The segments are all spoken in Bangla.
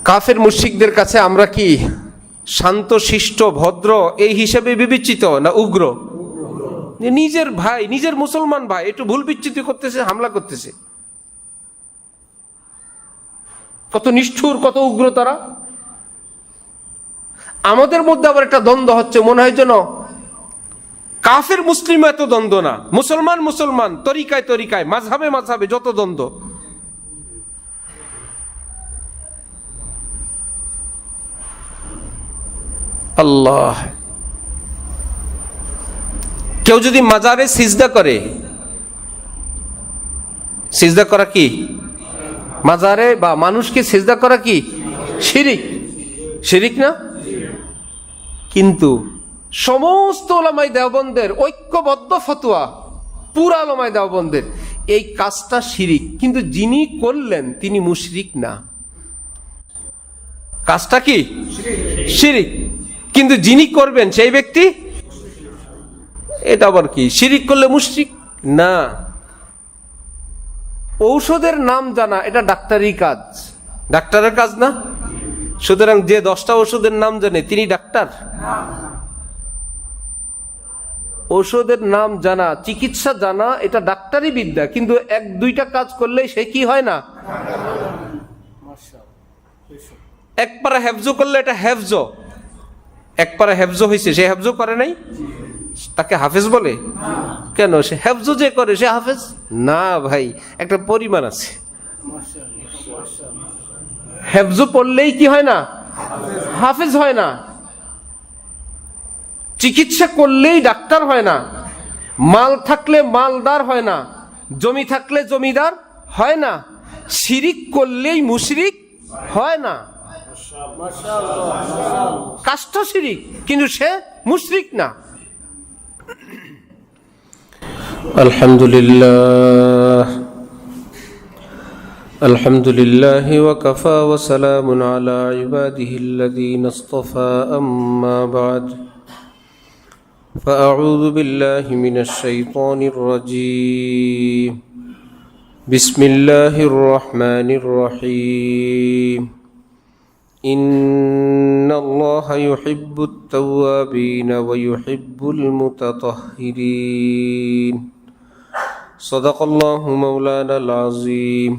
কাফের মুশরিকদের কাছে আমরা কি শান্ত শিষ্ট ভদ্র এই হিসেবে বিবেচিত না উগ্র? নিজের ভাই, নিজের মুসলমান ভাই একটু ভুল বিচ্যুতি করতেছে, হামলা করতেছে, কত নিষ্ঠুর, কত উগ্র তারা। আমাদের মধ্যে আবার একটা দ্বন্দ্ব হচ্ছে, মনে হয় যেন কাফের মুসলিম এত দ্বন্দ্ব না, মুসলমান মুসলমান, তরিকায় তরিকায়, মাযহাবে মাযহাবে যত দ্বন্দ্ব। আল্লাহ, কেউ যদি মাজারে সিজদা করে, সিজদা করা কি? মাজারে বা মানুষকে সিজদা করা কি শিরিক? শিরিক না? কিন্তু সমস্ত উলামায়ে দেওবন্দের ঐক্যবদ্ধ ফতোয়া, পুরা উলামায়ে দেওবন্দের, এই কাজটা শিরিক, কিন্তু যিনি করলেন তিনি মুশরিক না। কাজটা কি? শিরিক, কিন্তু যিনি করবেন সেই ব্যক্তি, এটা আবার কি? শিরিক করলে মুশরিক না। ঔষধের নাম জানা এটা ডাক্তারি কাজ, ডাক্তারের কাজ না। সুতরাং যে 10টা ওষুধের নাম জানে তিনি ডাক্তার? ওষুধের নাম জানা, চিকিৎসা জানা, এটা ডাক্তারি বিদ্যা, কিন্তু 1-2টা কাজ করলে সে কি হয় না? এক পারা হেফজো করলে এটা হেফজো, এক পারা হেফজো হয়েছে, সে হেফজো করে নাই, তাকে হাফেজ বলে কেন? সে হেফজো যে করে সে হাফেজ না ভাই, একটা পরিমাণ আছে। হেফজো পড়লেই কি হয় না? হাফেজ হয় না। চিকিৎসা করলেই ডাক্তার হয় না। মাল থাকলে মালদার হয় না, জমি থাকলে জমিদার হয় না। শিরিক করলেই মুশরিক হয় না। কাজটা শিরিক, কিন্তু সে মুশরিক না। আলহামদুলিল্লাহ, আলহামদুলিল্লাহ ওয়া কাফা ওয়া সালামুন আলা ইবাদিহিল্লাযীনা ইসতাফা, আম্মা বা'দ। ফাআউযু বিল্লাহি মিনাশ শাইতানির রাজীম। বিসমিল্লাহির রহমানির রহিম। ইন্নাল্লাহা ইউহিব্বুত তাওয়াবিনা ওয়া ইউহিব্বুল মুতাতাহহিরিন। সাদাকাল্লাহু মাওলানাল আযীম।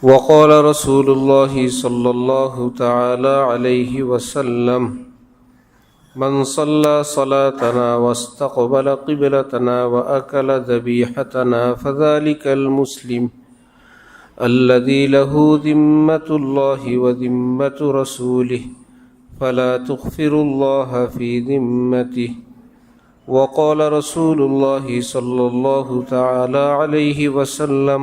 ওয়া ক্বালা রাসূলুল্লাহি সাল্লাল্লাহু তাআলা আলাইহি ওয়াসাল্লাম, মান সাল্লা সালাতানা ওয়াস্তাকবালা কিবলাতানা ওয়া আকালা যাবিহাতানা ফাযালিকাল মুসলিম الذي له ذمة الله وذمة رسوله فلا تغفر الله في ذمته. وقال رسول الله صلى الله تعالى عليه وسلم،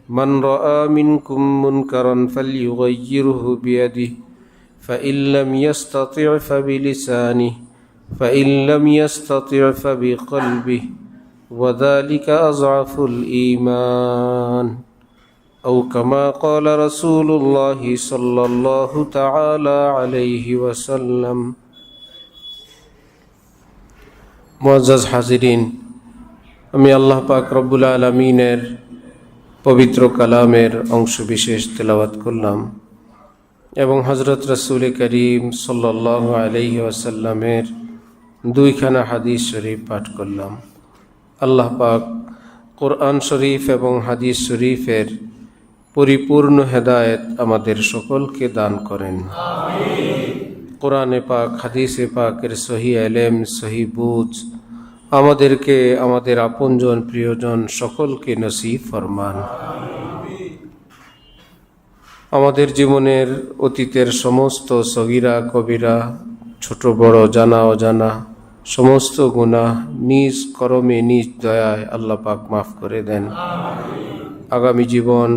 من رأى منكم منكرا فليغيره بيده فإن لم يستطع فبلسانه فإن لم يستطع فبقلبه وذلك أضعف الإيمان، أو كما قال رسول الله صلى الله تعالى عليه وسلم. মুআজ্জাজ হাজিরিন, আমি আল্লাহ পাক রব্বুল আলামিনের পবিত্র কালামের অংশ বিশেষ তেলাওয়াত করলাম এবং হযরত রাসূল করিম সাল্লাল্লাহু আলাইহি ওয়াসাল্লামের 2খানা হাদিস শরীফ পাঠ করলাম। আল্লাহ পাক কোরআন শরীফ এবং হাদিস শরীফের পরিপূর্ণ হেদায়েত আমাদের সকলকে দান করেন। কোরআনে পাক, হাদিসে পাকের সহি ইলম, সহি বুঝ আমাদেরকে, আমাদের আপনজন প্রিয়জন সকলকে নসিব ফরমান। আমাদের জীবনের অতীতের সমস্ত সগীরা কবিরা, ছোট বড়, জানা অজানা সমস্ত গুনাহ নিজ করমে নিজ দয়ায় আল্লাহ পাক মাফ করে দেন। আগামী জীবন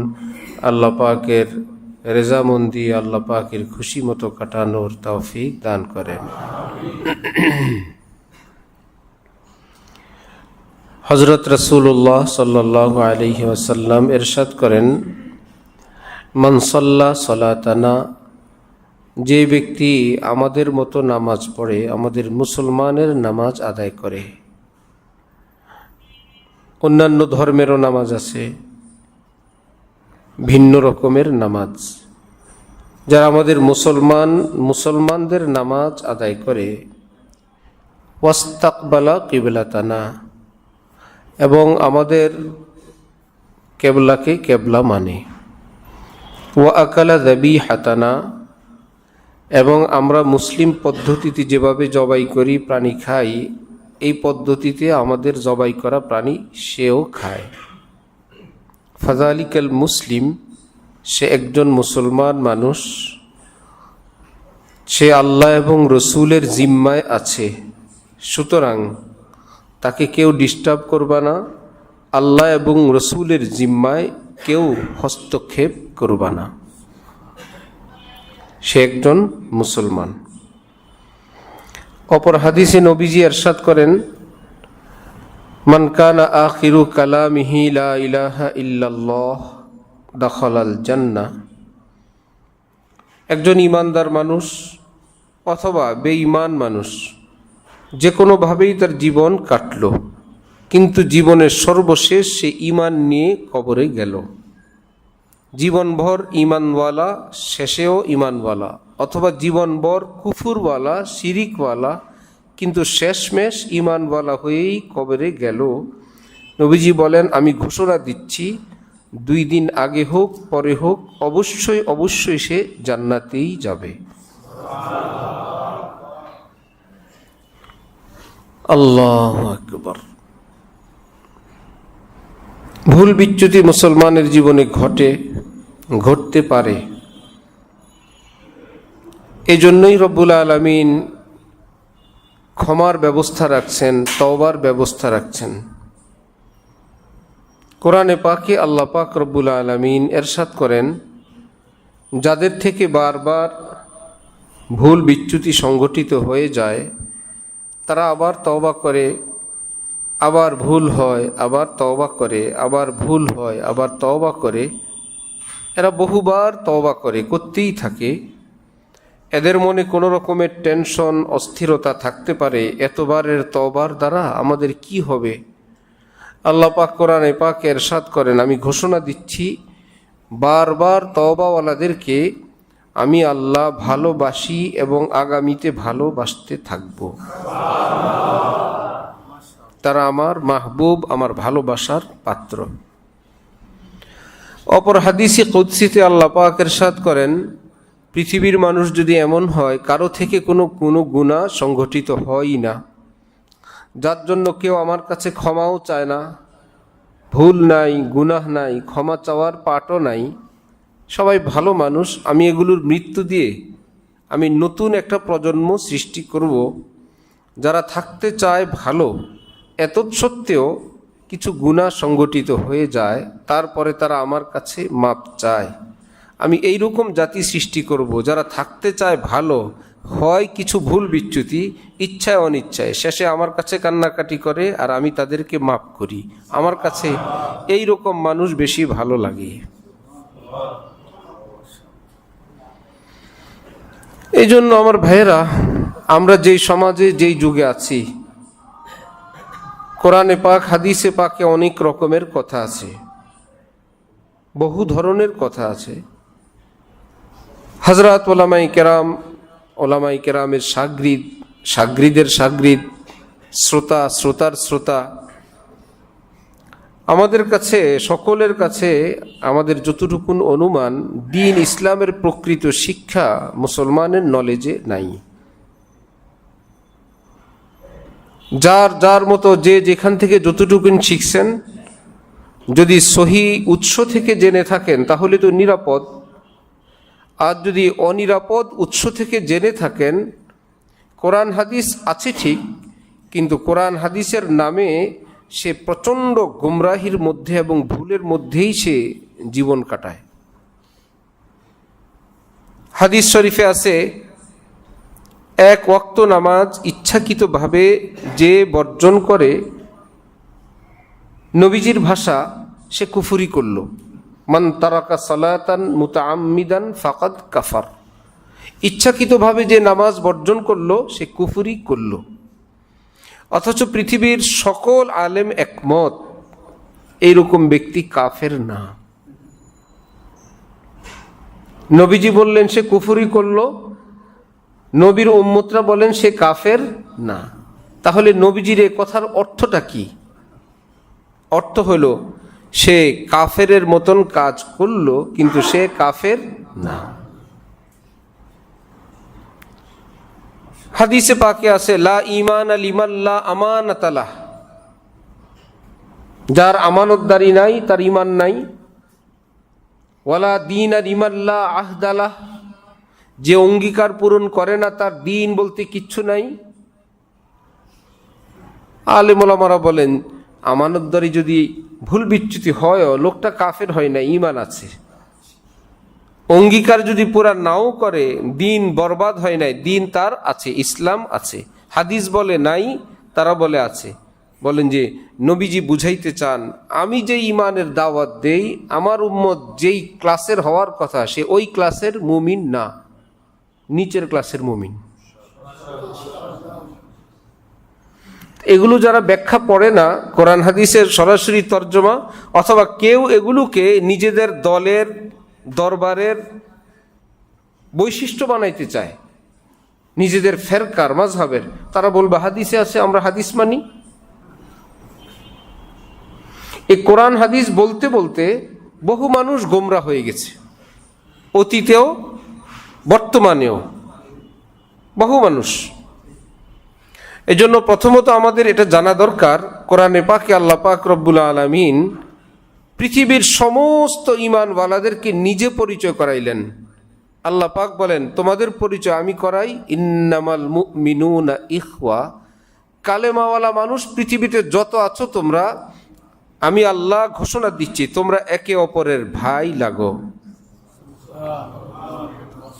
আল্লাহ পাকের রেজামন্দি, আল্লাহ পাকের খুশি মতো কাটানোর তৌফিক দান করেন। হযরত রাসূলুল্লাহ সাল্লাল্লাহু আলাইহি ওয়াসাল্লাম ইরশাদ করেন, মান সাল্লা সালাতানা, যে ব্যক্তি আমাদের মতো নামাজ পড়ে, আমাদের মুসলমানের নামাজ আদায় করে। অন্যান্য ধর্মেরও নামাজ আছে, ভিন্ন রকমের নামাজ। যারা আমাদের মুসলমানদের নামাজ আদায় করে, ওয়াস্তাকবালা কিবলাতানা, এবং আমাদের কেবলাকে কেবলা মানে, ওয়া আকালা যাবিহাতানা, এবং আমরা মুসলিম পদ্ধতিতে যেভাবে জবাই করি, প্রাণী খাই, এই পদ্ধতিতে আমাদের জবাই করা প্রাণী সেও খায়। ফাযালিকাল মুসলিম, সে একজন মুসলমান মানুষ, সে আল্লাহ এবং রসুলের জিম্মায় আছে, সুতরাং তাকে কেউ ডিস্টার্ব করবে না, আল্লাহ এবং রসুলের জিম্মায় কেউ হস্তক্ষেপ করবে না, সে একজন মুসলমান। অপর হাদিসে নবীজি ইরশাদ করেন, মান কানা আখিরু কালামিহি লা ইলাহা ইল্লাল্লাহ দাখালাল জান্নাহ। একজন ইমানদার মানুষ অথবা বেঈমান মানুষ যে কোনোভাবেই তার জীবন কাটল, কিন্তু জীবনের সর্বশেষ সে ঈমান নিয়ে কবরে গেল। জীবনভর ঈমানওয়ালা, শেষেও ঈমানওয়ালা, অথবা জীবনভর কুফুরওয়ালা, শিরিকওয়ালা, কিন্তু শেষমেশ ঈমানওয়ালা হয়েই কবরে গেল। নবীজি বলেন, আমি ঘোষণা দিচ্ছি 2 দিন আগে হোক পরে হোক অবশ্যই সে জান্নাতেই যাবে। আল্লাহু আকবার। ভুল বিচ্যুতি মুসলমানের জীবনে ঘটতে পারে। এজন্যই রব্বুল আলামিন ক্ষমার ব্যবস্থা রাখছেন, তওবার ব্যবস্থা রাখছেন। কোরআনে পাকে আল্লাহ পাক রব্বুল আলামিন ইরশাদ করেন, যাদের থেকে বারবার ভুল বিচ্যুতি সংঘটিত হয়ে যায়, তারা আবার তওবা করে, আবার ভুল হয়, আবার তওবা করে, আবার ভুল হয়, আবার তওবা করে, এরা বহুবার তওবা করতেই থাকে। এদের মনে কোনো রকমের টেনশন, অস্থিরতা থাকতে পারে, এতবারের তওবার দ্বারা আমাদের কি হবে? আল্লাহ পাক কোরআনে পাকে ইরশাদ করেন, আমি ঘোষণা দিচ্ছি বারবার তওবাওয়ালাদেরকে আমি আল্লাহ ভালোবাসি এবং আগামীতে ভালোবাসতে থাকব। তারা আমার মাহবুব, আমার ভালোবাসার পাত্র। অপর হাদিসে কুদসিতে আল্লাহ পাক ইরশাদ করেন, পৃথিবীর মানুষ যদি এমন হয় কারো থেকে কোনো গুনাহ সংঘটিত হয়ই না, যার জন্য কেউ আমার কাছে ক্ষমাও চায় না, ভুল নাই, গুনাহ নাই, ক্ষমা চাওয়ার পাটও নাই, সবাই ভালো মানুষ, আমি এগুলোর মৃত্যু দিয়ে আমি নতুন একটা প্রজন্ম সৃষ্টি করব, যারা থাকতে চায় ভালো, এতৎসত্ত্বেও কিছু গুনাহ সংঘটিত হয়ে যায়, তারপরে তারা আমার কাছে মাপ চায়। আমি এইরকম জাতি সৃষ্টি করব, যারা থাকতে চায় ভালো, হয় কিছু ভুল বিচ্যুতি, ইচ্ছায় অনিচ্ছায়, শেষে আমার কাছে কান্নাকাটি করে আর আমি তাদেরকে মাপ করি। আমার কাছে এই রকম মানুষ বেশি ভালো লাগে। এই জন্য আমার ভাইয়েরা, আমরা যেই সমাজে যেই যুগে আছি, কোরআনে পাক হাদিসে পাকে অনেক রকমের কথা আছে, বহু ধরনের কথা আছে। হযরত ওলামায়ে কেরামের সাগরিদের সাগরিদ, শ্রোতার শ্রোতা, আমাদের কাছে, সকলের কাছে আমাদের যতটুকুন অনুমান, দ্বীন ইসলামের প্রকৃত শিক্ষা মুসলমানের নলেজে নাই। যার মতো যে যেখান থেকে যতটুকুন শিখছেন, যদি সহি উৎস থেকে জেনে থাকেন তাহলে তো নিরাপদ। আর যদি অনিরাপদ উৎস থেকে জেনে থাকেন, কোরআন হাদিস আছে ঠিক, কিন্তু কোরআন হাদিসের নামে সে প্রচণ্ড গুমরাহির মধ্যে এবং ভুলের মধ্যেই সে জীবন কাটায়। হাদিস শরীফে আছে, এক ওয়াক্ত নামাজ ইচ্ছাকৃতভাবে যে বর্জন করে, নবীজির ভাষা, সে কুফরি করল। মান তারাকা সালাতান মুতাআম্মিদান ফাকাদ কাফার। ইচ্ছাকৃতভাবে যে নামাজ বর্জন করলো সে কুফরি করল। অথচ পৃথিবীর সকল আলেম একমত, এইরকম ব্যক্তি কাফের না। নবীজি বললেন সে কুফরি করলো, নবীর উম্মতরা বলেন সে কাফের না। তাহলে নবীজির এই কথার অর্থটা কি? অর্থ হলো সে কাফেরের মতন কাজ করলো কিন্তু সে কাফের না। হাদিসে পাকে আছে লা ঈমান লিমান লা আমানাত লাহ, যার আমানতদারি নাই তার ঈমান নাই। ওয়ালা দীন লিমান লা আহদা লাহ, যে অঙ্গীকার পূরণ করে না তার দিন বলতে কিচ্ছু নাই। আলেম ওলামারা বলেন আমানতদারি যদি ভুল বিচ্যুতি হয় লোকটা কাফের হয় না, ঈমান আছে। অঙ্গীকার যদি পুরা নাও করে দিন বরবাদ হয় নাই, দিন তার আছে, ইসলাম আছে। হাদিস বলে নাই, তারা বলে আছে। বলেন যে নবীজি বুঝাইতে চান আমি যে ঈমানের দাওয়াত দেই আমার উম্মত যেই ক্লাসের হওয়ার কথা সে ওই ক্লাসের মুমিন না, নিচের ক্লাসের মুমিন। এগুলো যারা ব্যাখ্যা পড়ে না, কোরআন হাদিসের সরাসরি তর্জমা, অথবা কেউ এগুলোকে নিজেদের দলের দরবারের বৈশিষ্ট্য বানাইতে চায়, নিজেদের ফেরকার মাযহাবের, তারা বলবে হাদিসে আছে আমরা হাদিস মানি। এই কোরআন হাদিস বলতে বলতে বহু মানুষ গোমরা হয়ে গেছে, অতীতেও বর্তমানেও বহু মানুষ। এজন্য প্রথমত আমাদের এটা জানা দরকার, কোরআনে পাকে আল্লাহ পাক রব্বুল আলামিন পৃথিবীর সমস্ত ঈমানওয়ালাদেরকে নিজে পরিচয় করাইলেন। আল্লাহ পাক বলেন তোমাদের পরিচয় আমি করাই, ইন্নামাল মুমিনুনা ইখওয়া, কালেমাওয়ালা মানুষ পৃথিবীতে যত আছো তোমরা, আমি আল্লাহ ঘোষণা দিচ্ছি তোমরা একে অপরের ভাই লাগো,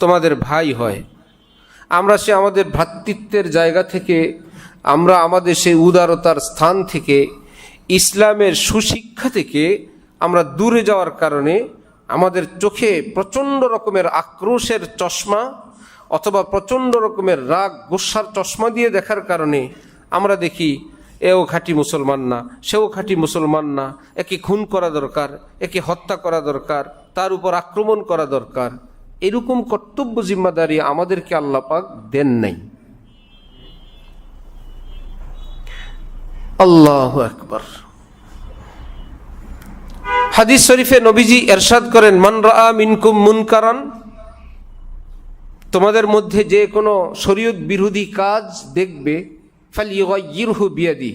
তোমাদের ভাই হয়। আমরা সে আমাদের ভ্রাতৃত্বের জায়গা থেকে, আমরা আমাদের সেই উদারতার স্থান থেকে, ইসলামের সুশিক্ষা থেকে আমরা দূরে যাওয়ার কারণে আমাদের চোখে প্রচণ্ড রকমের আক্রোশের চশমা অথবা প্রচণ্ড রকমের রাগ গোস্বার চশমা দিয়ে দেখার কারণে আমরা দেখি এও খাঁটি মুসলমান না, সেও খাঁটি মুসলমান না, একে খুন করা দরকার, একে হত্যা করা দরকার, তার উপর আক্রমণ করা দরকার। এরকম কর্তব্য জিম্মাদারি আমাদেরকে আল্লাহ পাক দেন নাই। আল্লাহু আকবার। হাদিস শরীফে নবীজি ইরশাদ করেন মান রাআ মিনকুম মুনকারান, তোমাদের মধ্যে যে কোনো শরীয়ত বিরোধী কাজ দেখবে ফালিয়ুগাইয়িরহু বিয়াদি,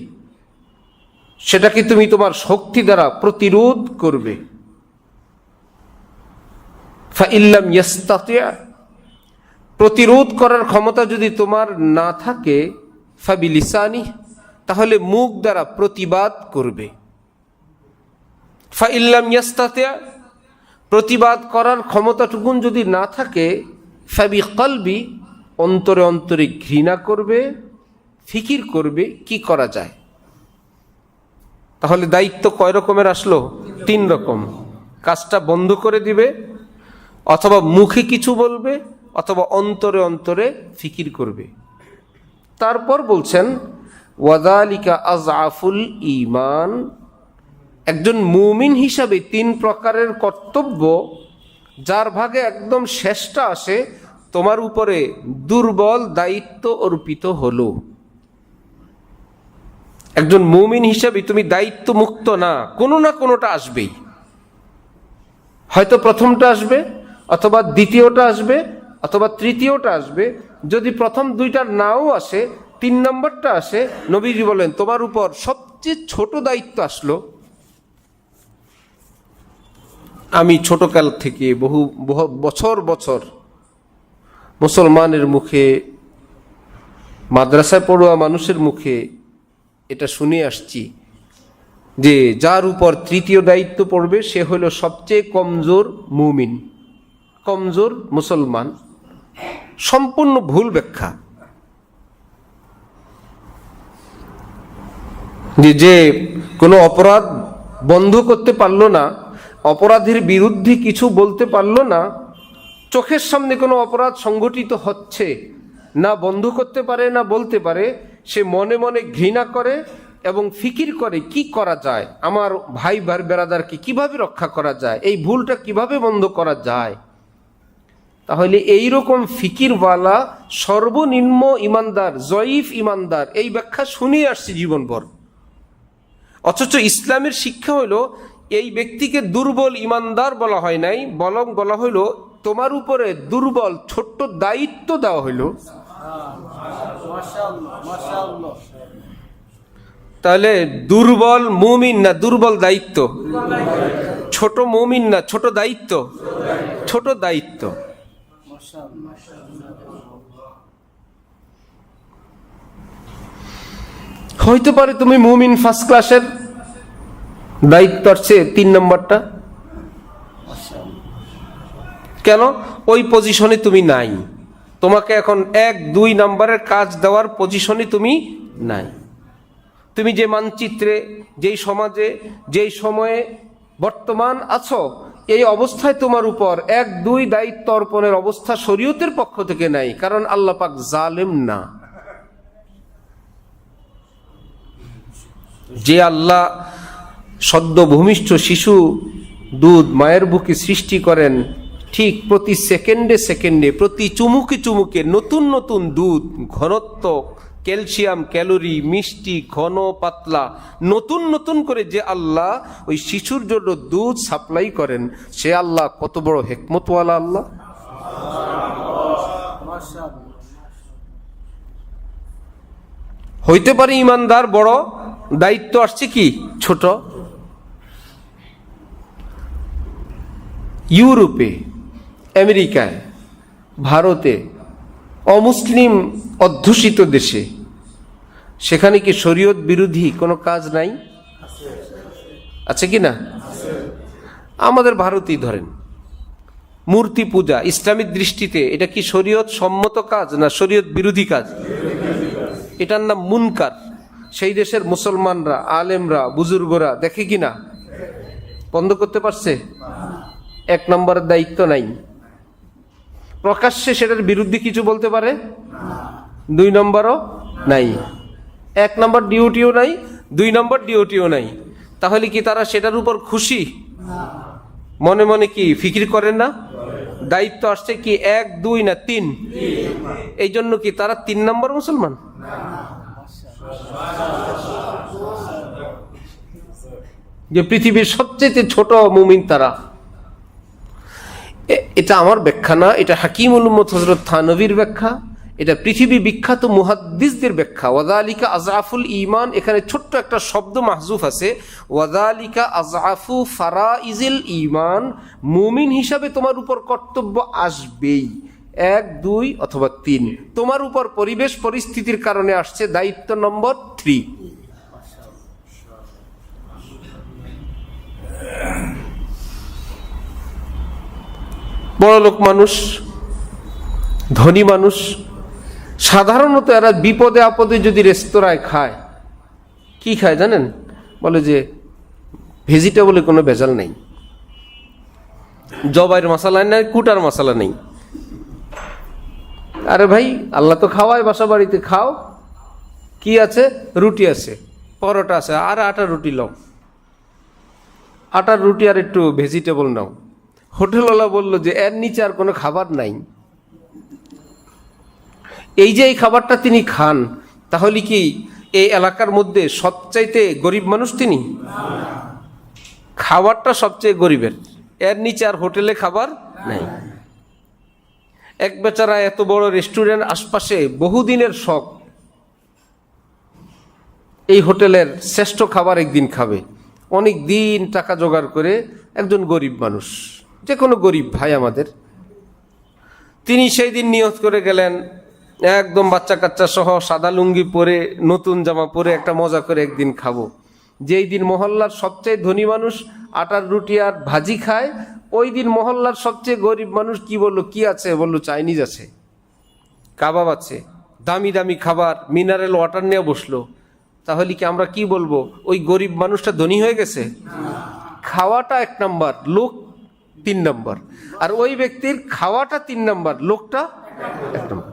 সেটাকে তুমি তোমার শক্তি দ্বারা প্রতিরোধ করবে। ফাইল্লাম ইয়াস্তাতি', প্রতিরোধ করার ক্ষমতা যদি তোমার না থাকে ফাবিলিসানি, তাহলে মুখ দ্বারা প্রতিবাদ করবে। ফাইল্লাম ইয়াস্তাতি', প্রতিবাদ করার ক্ষমতাটুকুন যদি না থাকে ফাবিকলবি, অন্তরে অন্তরে ঘৃণা করবে, ফিকির করবে কি করা যায়। তাহলে দায়িত্ব কয় রকমের আসলো? 3 রকম। কাজটা বন্ধ করে দিবে, অথবা মুখে কিছু বলবে, অথবা অন্তরে অন্তরে ফিকির করবে। তারপর বলছেন ওয়াযালিকা আযআফুল ঈমান, একজন মুমিন হিসাবে 3 প্রকারের কর্তব্য যার ভাগে একদম শেষটা আসে তোমার উপরে দুর্বল দায়িত্ব অর্পিত হলো। একজন মুমিন হিসাবে তুমি দায়িত্ব মুক্ত না, কোনো না কোনোটা আসবেই। হয়তো প্রথমটা আসবে, অথবা দ্বিতীয়টা আসবে, অথবা তৃতীয়টা আসবে। যদি প্রথম 2টা নাও আসে, 3 নম্বরটা আসে, নবীজি বলেন তোমার উপর সবচেয়ে ছোট দায়িত্ব আসলো। আমি ছোটকাল থেকে বহু বছর বছর মুসলমানের মুখে, মাদ্রাসায় পড়ুয়া মানুষের মুখে এটা শুনে আসছি যে যার উপর তৃতীয় দায়িত্ব পড়বে সে হলো সবচেয়ে কমজোর মুমিন, কমজোর মুসলমান। সম্পূর্ণ ভুল ব্যাখ্যা। যে কোনো অপরাধ বন্ধ করতে পারলো না, অপরাধের বিরুদ্ধে কিছু বলতে পারলো না, চোখের সামনে কোনো অপরাধ সংঘটিত হচ্ছে না, বন্ধ করতে পারে না বলতে পারে, সে মনে মনে ঘৃণা করে এবং ফিকির করে কি করা যায়, আমার ভাই বেরাদারকে কিভাবে রক্ষা করা যায়, এই ভুলটা কিভাবে বন্ধ করা যায়। তাহলে এই রকম ফিকিরওয়ালা সর্বনিম্ন ইমানদার, জয়ীফ ইমানদার, এই ব্যাখ্যা শুনিয়ে আসছে জীবনভর। অথচ ইসলামের শিক্ষা হলো এই ব্যক্তিকে দুর্বল ইমানদার বলা হয় নাই, বরং বলা হইল তোমার উপরে দুর্বল ছোট্ট দায়িত্ব দেওয়া হইল। তাহলে দুর্বল মুমিন না দুর্বল দায়িত্ব? ছোট মুমিন না ছোট দায়িত্ব? ছোট দায়িত্ব। হইতে পারে তুমি মুমিন ফার্স্ট ক্লাসের, দায়িত্ব আসছে 3 নম্বরটা। কেন? ওই পজিশনে তুমি নাই, তোমাকে এখন 1-2 নম্বরের কাজ দেওয়ার পজিশনে তুমি নাই। তুমি যে মানচিত্রে, যেই সমাজে, যেই সময়ে বর্তমান আছো, এই অবস্থায় তোমার উপর 1-2 দায়িত্ব অর্পণের অবস্থা শরীয়তের পক্ষ থেকে নাই, কারণ আল্লাহ পাক জালেম না। যে আল্লাহ সদ্য ভূমিষ্ঠ শিশু দুধ মায়ের বুকে সৃষ্টি করেন, ঠিক প্রতি সেকেন্ডে সেকেন্ডে, প্রতি চুমুকে চুমুকে নতুন নতুন দুধ, ঘনত্ব, ক্যালসিয়াম, ক্যালোরি, মিষ্টি, ঘন, পাতলা, নতুন নতুন করে যে আল্লাহ ওই শিশুর জন্য দুধ সাপ্লাই করেন, সে আল্লাহ কত বড় হিকমতওয়ালা আল্লাহ। হইতে পারে ইমানদার বড়, দায়িত্ব আসছে কি ছোট। ইউরোপে, আমেরিকায়, ভারতে, অমুসলিম অধ্যুষিত দেশে, সেখানে কি শরীয়ত বিরোধী কোনো কাজ নাই? আছে কি না? আমাদের ভারতেই ধরেন, মূর্তি পূজা ইসলামিক দৃষ্টিতে এটা কি শরীয়ত সম্মত কাজ না শরীয়ত বিরোধী কাজ? এটার নাম মুনকার। সেই দেশের মুসলমানরা, আলেমরা, বুজুর্গরা দেখে কিনা? বন্ধ করতে পারছে? 1 নম্বরের দায়িত্ব নাই। প্রকাশ্যে সেটার বিরুদ্ধে কিছু বলতে পারে? 2 নম্বরও নাই। 1 নম্বর ডিউটিও নাই, 2 নম্বর ডিউটিও নাই। তাহলে কি তারা সেটার উপর খুশি? মনে মনে কি ফিকির করেন না? দায়িত্ব আসছে কি 1, 2 না 3? এই জন্য কি তারা 3 নম্বর মুসলমান? যে পৃথিবীর সবচেয়ে ছোট মুমিন তারা। এটা আমার ব্যাখ্যা না, এটা হাকিমুল উম্মত হযরত থানভীর ব্যাখ্যা, এটা পৃথিবী বিখ্যাত মুহাদ্দিসদের ব্যাখ্যা। ওয়াযালিকা আযআফুল ঈমান, এখানে ছোট্ট একটা শব্দ মাহযুফ আছে, ওয়াযালিকা আযআফু ফারাইজিল ঈমান, মুমিন হিসাবে তোমার উপর কর্তব্য আসবেই 1, 2 অথবা 3। তোমার উপর পরিবেশ পরিস্থিতির কারণে আসছে দায়িত্ব নম্বর 3। বড়লোক মানুষ, ধনী মানুষ, সাধারণত এরা বিপদে আপদে যদি রেস্তোরাঁয় খায়, কি খায় জানেন? বলে যে ভেজিটেবলে কোনো ভেজাল নেই, জবাইয়ের মশলা নেই, কুটার মশলা নেই। আরে ভাই, আল্লাহ তো খাওয়ায় বাসা বাড়িতে, খাও। কি আছে? রুটি আছে, পরোটা আছে, আর আটার রুটি লও, আটার রুটি আর একটু ভেজিটেবল নাও। হোটেলওয়ালা বললো যে এর নিচে আর কোনো খাবার নাই। এই যে এই খাবারটা তিনি খান, তাহলে কি এই এলাকার মধ্যে সবচাইতে গরিব মানুষ তিনি? খাবারটা সবচেয়ে গরিবের, এর নিচে আর হোটেলে খাবার নাই। এক বেচারা এত বড় রেস্টুরেন্ট, আশপাশে বহুদিনের শখ, এই হোটেলের শ্রেষ্ঠ খাবার একদিন খাবে, অনেক দিন টাকা জোগাড় করে। একজন গরিব মানুষ, যে কোনো গরিব ভাই আমাদের, তিনি সেই দিন নিয়ত করে গেলেন, একদম বাচ্চা কাচ্চা সহ সাদা লুঙ্গি পরে, নতুন জামা পরে একটা মজা করে একদিন খাবো। যেই দিন মহল্লার সবচেয়ে ধনী মানুষ আটার রুটি আর ভাজি খায়, ওই দিন মহল্লার সবচেয়ে গরিব মানুষ কি বললো? কি আছে? বললো চাইনিজ আছে, কাবাব আছে, দামি দামি খাবার, মিনারেল ওয়াটার নিয়ে বসলো। তাহলে কি আমরা কি বলবো? ওই গরিব মানুষটা ধনী হয়ে গেছে? খাওয়াটা 1 নম্বর, লোক 3 নম্বর। আর ওই ব্যক্তির খাওয়াটা 3 নম্বর, লোকটা 1 নম্বর।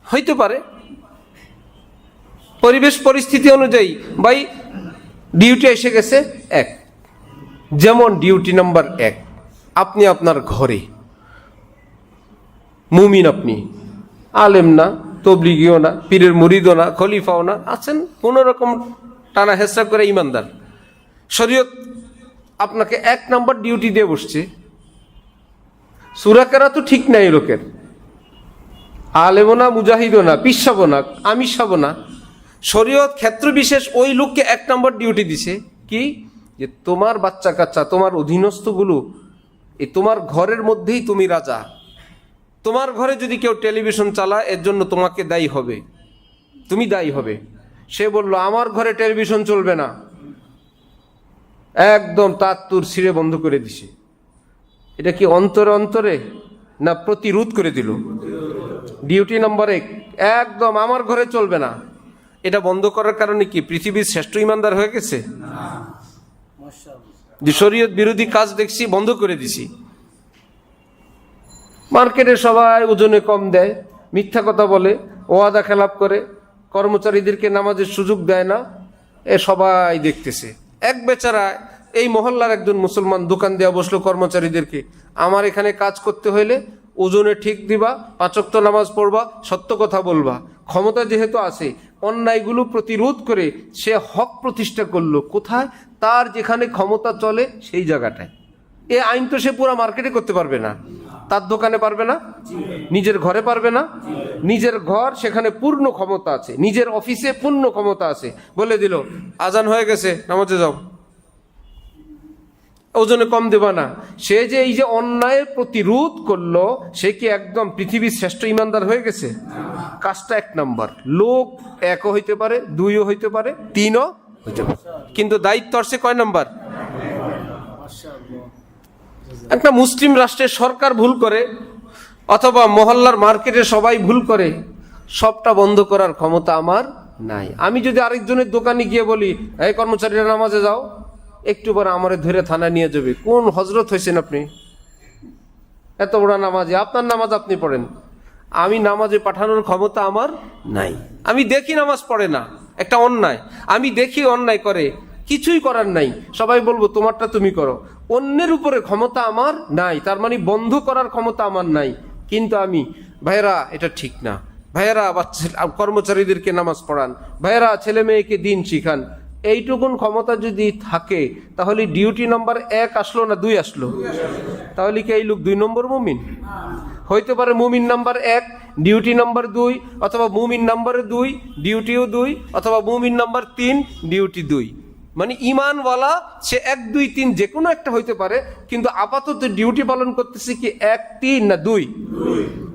হইতে পারে পরিবেশ পরিস্থিতি অনুযায়ী, ভাই ডিউটি এসে গেছে 1, যেমন ডিউটি নাম্বার 1, আপনি আপনার ঘরে মুমিন, আপনি আলেম না, তবলিগিও না, পীরের মুরিদও না, খলিফাও না, আছেন কোন রকম টানা হেসরা করে ইমানদার। শরীয়ত আপনাকে 1 নম্বর ডিউটি দিয়ে বসছে, সূরা কেরাত তো ঠিক নাই লোকের, আলেমও না, মুজাহিদও না, পিসাবো না, আমিষাবো না। শরীয়ত ক্ষেত্র বিশেষ ওই লোককে 1 নম্বর ডিউটি দিছে কি, যে তোমার বাচ্চা কাচ্চা, তোমার অধীনস্থগুলো, এই তোমার ঘরের মধ্যেই তুমি রাজা। তোমার ঘরে যদি কেউ টেলিভিশন চালায়, এর জন্য তোমাকে দায়ী হবে, তুমি দায়ী হবে। সে বলল আমার ঘরে টেলিভিশন চলবে না, একদম তার তুর ছিঁড়ে বন্ধ করে দিছে। এটা কি অন্তরে অন্তরে না প্রতিরোধ করে দিল? ডিউটি নম্বর 1, একদম আমার ঘরে চলবে না। এটা বন্ধ করার কারণে কি পৃথিবীর শ্রেষ্ঠ ইমানদার হয়ে গেছে? যে শরীয়ত বিরোধী কাজ দেখছি বন্ধ করে দিছি। মার্কেটে সবাই ওজনে কম দেয়, মিথ্যা কথা বলে, ওয়াদা খেলাপ করে, কর্মচারীদেরকে নামাজের সুযোগ দেয় না, এ সবাই দেখতেছে। এক বেচারা এই মহল্লার একজন মুসলমান দোকান দেওয়া বসলো কর্মচারীদেরকে, আমার এখানে কাজ করতে হইলে ওজনে ঠিক দিবা, 5 ওয়াক্ত নামাজ পড়বা, সত্য কথা বলবা। ক্ষমতা যেহেতু আছে, অন্যায়গুলো প্রতিরোধ করে সে হক প্রতিষ্ঠা করলো। কোথায়? তার যেখানে ক্ষমতা চলে সেই জায়গাটায়। এ আইন তো সে পুরো মার্কেটে করতে পারবে না, তার দোকানে পারবে না, নিজের ঘরে পারবে না। নিজের ঘর, সেখানে পূর্ণ ক্ষমতা আছে, নিজের অফিসে পূর্ণ ক্ষমতা আছে। বলে দিল আজান হয়ে গেছে, নামাজে যাও, ওজনে কম দেবা না। সে যে এই যে অন্যায়ের প্রতিরোধ করলো, সে কি একদম পৃথিবীর শ্রেষ্ঠ ইমানদার হয়ে গেছে? কাজটা 1 নম্বর। লোক 1ও হইতে পারে, 2ও হইতে পারে, 3ও হইতে পারে, কিন্তু দায়িত্ব আসছে কয় নম্বর? একটা মুসলিম রাষ্ট্রের সরকার ভুল করে, অথবা মহল্লার মার্কেটে সবাই ভুল করে, সবটা বন্ধ করার ক্ষমতা আমার নাই। আমি যদি আরেকজনের দোকানে গিয়ে বলি এই কর্মচারীরা নামাজে যাও, একটু পরে আমারে ধরে থানায় নিয়ে যাবে। কোন হজরত হয়েছেন আপনি? এত বড় নামাজে, আপনার নামাজ আপনি পড়েন, আমি নামাজে পাঠানোর ক্ষমতা আমার নাই। আমি দেখি নামাজ পড়ে না, একটা অন্যায়, আমি দেখি অন্যায় করে, কিছুই করার নাই, সবাই বলবো তোমারটা তুমি করো। অন্যের উপরে ক্ষমতা আমার নাই, তার মানে বন্ধ করার ক্ষমতা আমার নাই। কিন্তু আমি, ভাইয়েরা এটা ঠিক না, ভাইয়েরা কর্মচারীদেরকে নামাজ পড়ান, ভাইয়েরা ছেলে মেয়েকে দিন শিখান, এইটুকুন ক্ষমতা যদি থাকে, তাহলে ডিউটি নম্বর 1 আসলো না 2 আসলো? তাহলে কি এই লোক 2 নম্বর মুমিন? হইতে পারে মুমিন নাম্বার 1, ডিউটি নাম্বার 2, অথবা মুমিন নাম্বার 2, ডিউটিও 2, অথবা মুমিন নাম্বার 3, ডিউটি 2। মানে ইমানওয়ালা সে 1, 2, 3 যে কোনো একটা হইতে পারে, কিন্তু আপাতত ডিউটি পালন করতেছে কি 1, 3 না 2?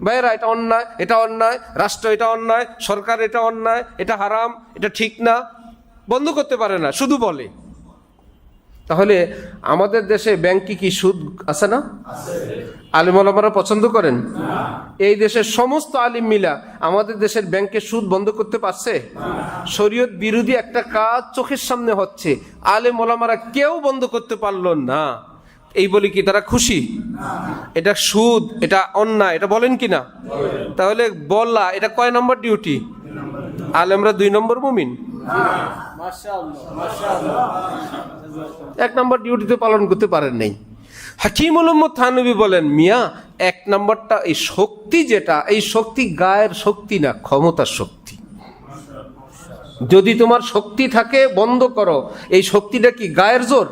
ভাইয়েরা এটা অন্যায়, এটা অন্যায়, রাষ্ট্র এটা অন্যায়, সরকার এটা অন্যায়, এটা হারাম, এটা ঠিক না, বন্ধ করতে পারে না, শুধু বলে। তাহলে আমাদের দেশে ব্যাংকে কি সুদ আছে না? আলিম ওলামারা পছন্দ করেন? এই দেশের সমস্ত আলিম মিলা আমাদের দেশের ব্যাংকে সুদ বন্ধ করতে পারছে? শরীয়ত বিরোধী একটা কাজ চোখের সামনে হচ্ছে, আলিম ওলামারা কেউ বন্ধ করতে পারলো না। এই বলি কি তারা খুশি? এটা সুদ, এটা অন্যায়, এটা বলেন কি না? তাহলে বললা এটা কয় নম্বর ডিউটি? আলেমরা 2 নম্বর মুমিন, 1 নম্বর ডিউটিতে পালন করতে পারেন নাই। হাকিমুল উম্মত থানভী বলেন, মিয়া 1 নম্বরটা এই শক্তি, যেটা এই শক্তি গায়ের শক্তি না, ক্ষমতার শক্তি। যদি তোমার শক্তি থাকে বন্ধ করো, এই শক্তিটা কি গায়ের জোর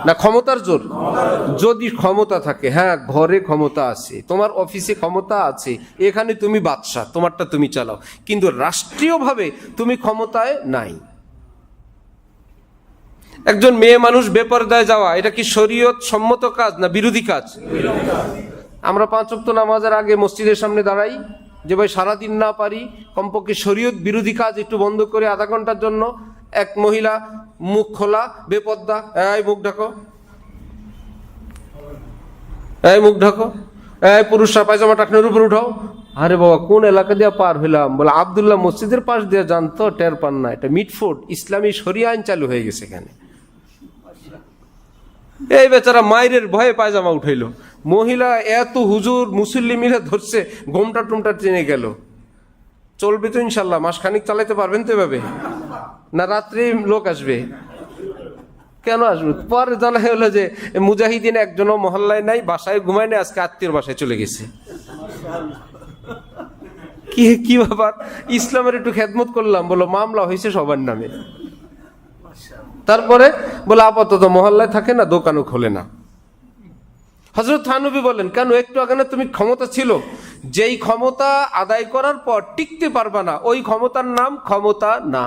না ক্ষমতার জোর? যদি ক্ষমতা থাকে, হ্যাঁ ঘরে ক্ষমতা আছে, তোমার অফিসে ক্ষমতা আছে, এখানে তুমি বাদশা, তোমারটা তুমি চালাও, কিন্তু রাষ্ট্রীয়ভাবে তুমি ক্ষমতায় নাই। একজন মেয়ে মানুষ বেপরদায় যাওয়া, এটা কি শরীয়ত সম্মত কাজ না বিরোধী কাজ? আমরা 5 ওয়াক্ত নামাজের আগে মসজিদের সামনে দাঁড়াই, যে ভাই সারাদিন না পারি, কমপক্ষে শরীয়ত বিরোধী কাজ একটু বন্ধ করে আধা ঘন্টার জন্য। এক মহিলা মুখ খোলা, বেপর্দা, এই মুখ ঢাকো, এই মুখ ঢাকো, এই পুরুষরা পায়জামা টাকনের উপর উঠাও। আরে বাবা কোন এলাকা দিয়ে পার হইলাম? বলে আব্দুল্লাহ মসজিদের পাশ দিয়ে জানতো, টের পান না, এটা মিটফোর্ড, ইসলামী শরিয়া আইন চালু হয়ে গেছে এখানে। এই বেচারা মায়ের ভয়ে পায়জামা উঠাইলো, মহিলা এত হুজুর মুসল্লিমিরা ধরছে, গোমটা টুমটা টেনে গেল। চলবে তো ইনশাল্লাহ? মাসখানিক চালাইতে পারবেন তো এভাবে? না রাত্রে লোক আসবে? কেন আসবে? পরে জানা হলো যে মুজাহিদিন একজনও মহল্লায় নাই, বাসায় ঘুমায় নাই, আজকে আত্মীয়র বাসায় চলে গেছে। কি ব্যাপার? ইসলামের একটু খেদমত করলাম, বলো মামলা হয়েছে সবার নামে। তারপরে বলে আপাতত মহল্লায় থাকে না, দোকানও খোলে না। হযরত থানবী বলেন, কেন? একটু আগে না তুমি ক্ষমতা ছিল, যেই ক্ষমতা আদায় করার পর টিকতে পারবা না, ওই ক্ষমতার নাম ক্ষমতা না।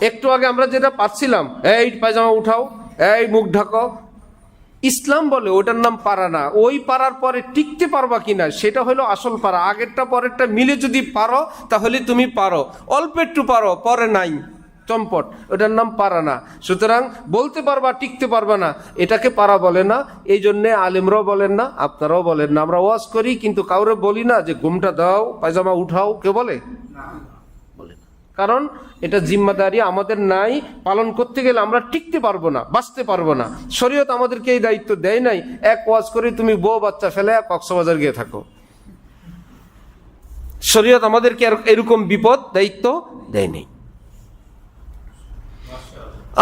একটু আগে আমরা যেটা পাচ্ছিলাম, এই পায়জামা উঠাও, এই মুখ ঢাকো, ইসলাম বলে ওটার নাম পারা না। ওই পারার পরে টিকতে পারবা কিনা সেটা হলো আসল পারা। আগেরটা পরেরটা মিলে যদি পারো তাহলে তুমি পারো, অল্প একটু পারো, পরে নাই চম্পট, ওটার নাম পারা না। সুতরাং বলতে পারবা, টিকতে পারবা না, এটাকে পারা বলে না। এই জন্যে আলেমরাও বলেন না, আপনারাও বলেন না। আমরা ওয়াজ করি কিন্তু কাউরে বলি না যে ঘুমটা দাও, পায়জামা উঠাও, কে বলে? কারণ এটা জিম্মাদারি আমাদের নাই, পালন করতে গেলে আমরা টিকতে পারবো না, বাঁচতে পারবো না। শরীয়ত আমাদেরকে এই দায়িত্ব দেয় নাই। এক ওয়াজ করে তুমি বউ বাচ্চা ফেলে কক্সবাজার গিয়ে থাকো। শরীয়ত আমাদেরকে এরকম বিপদ দায়িত্ব দেয় নাই।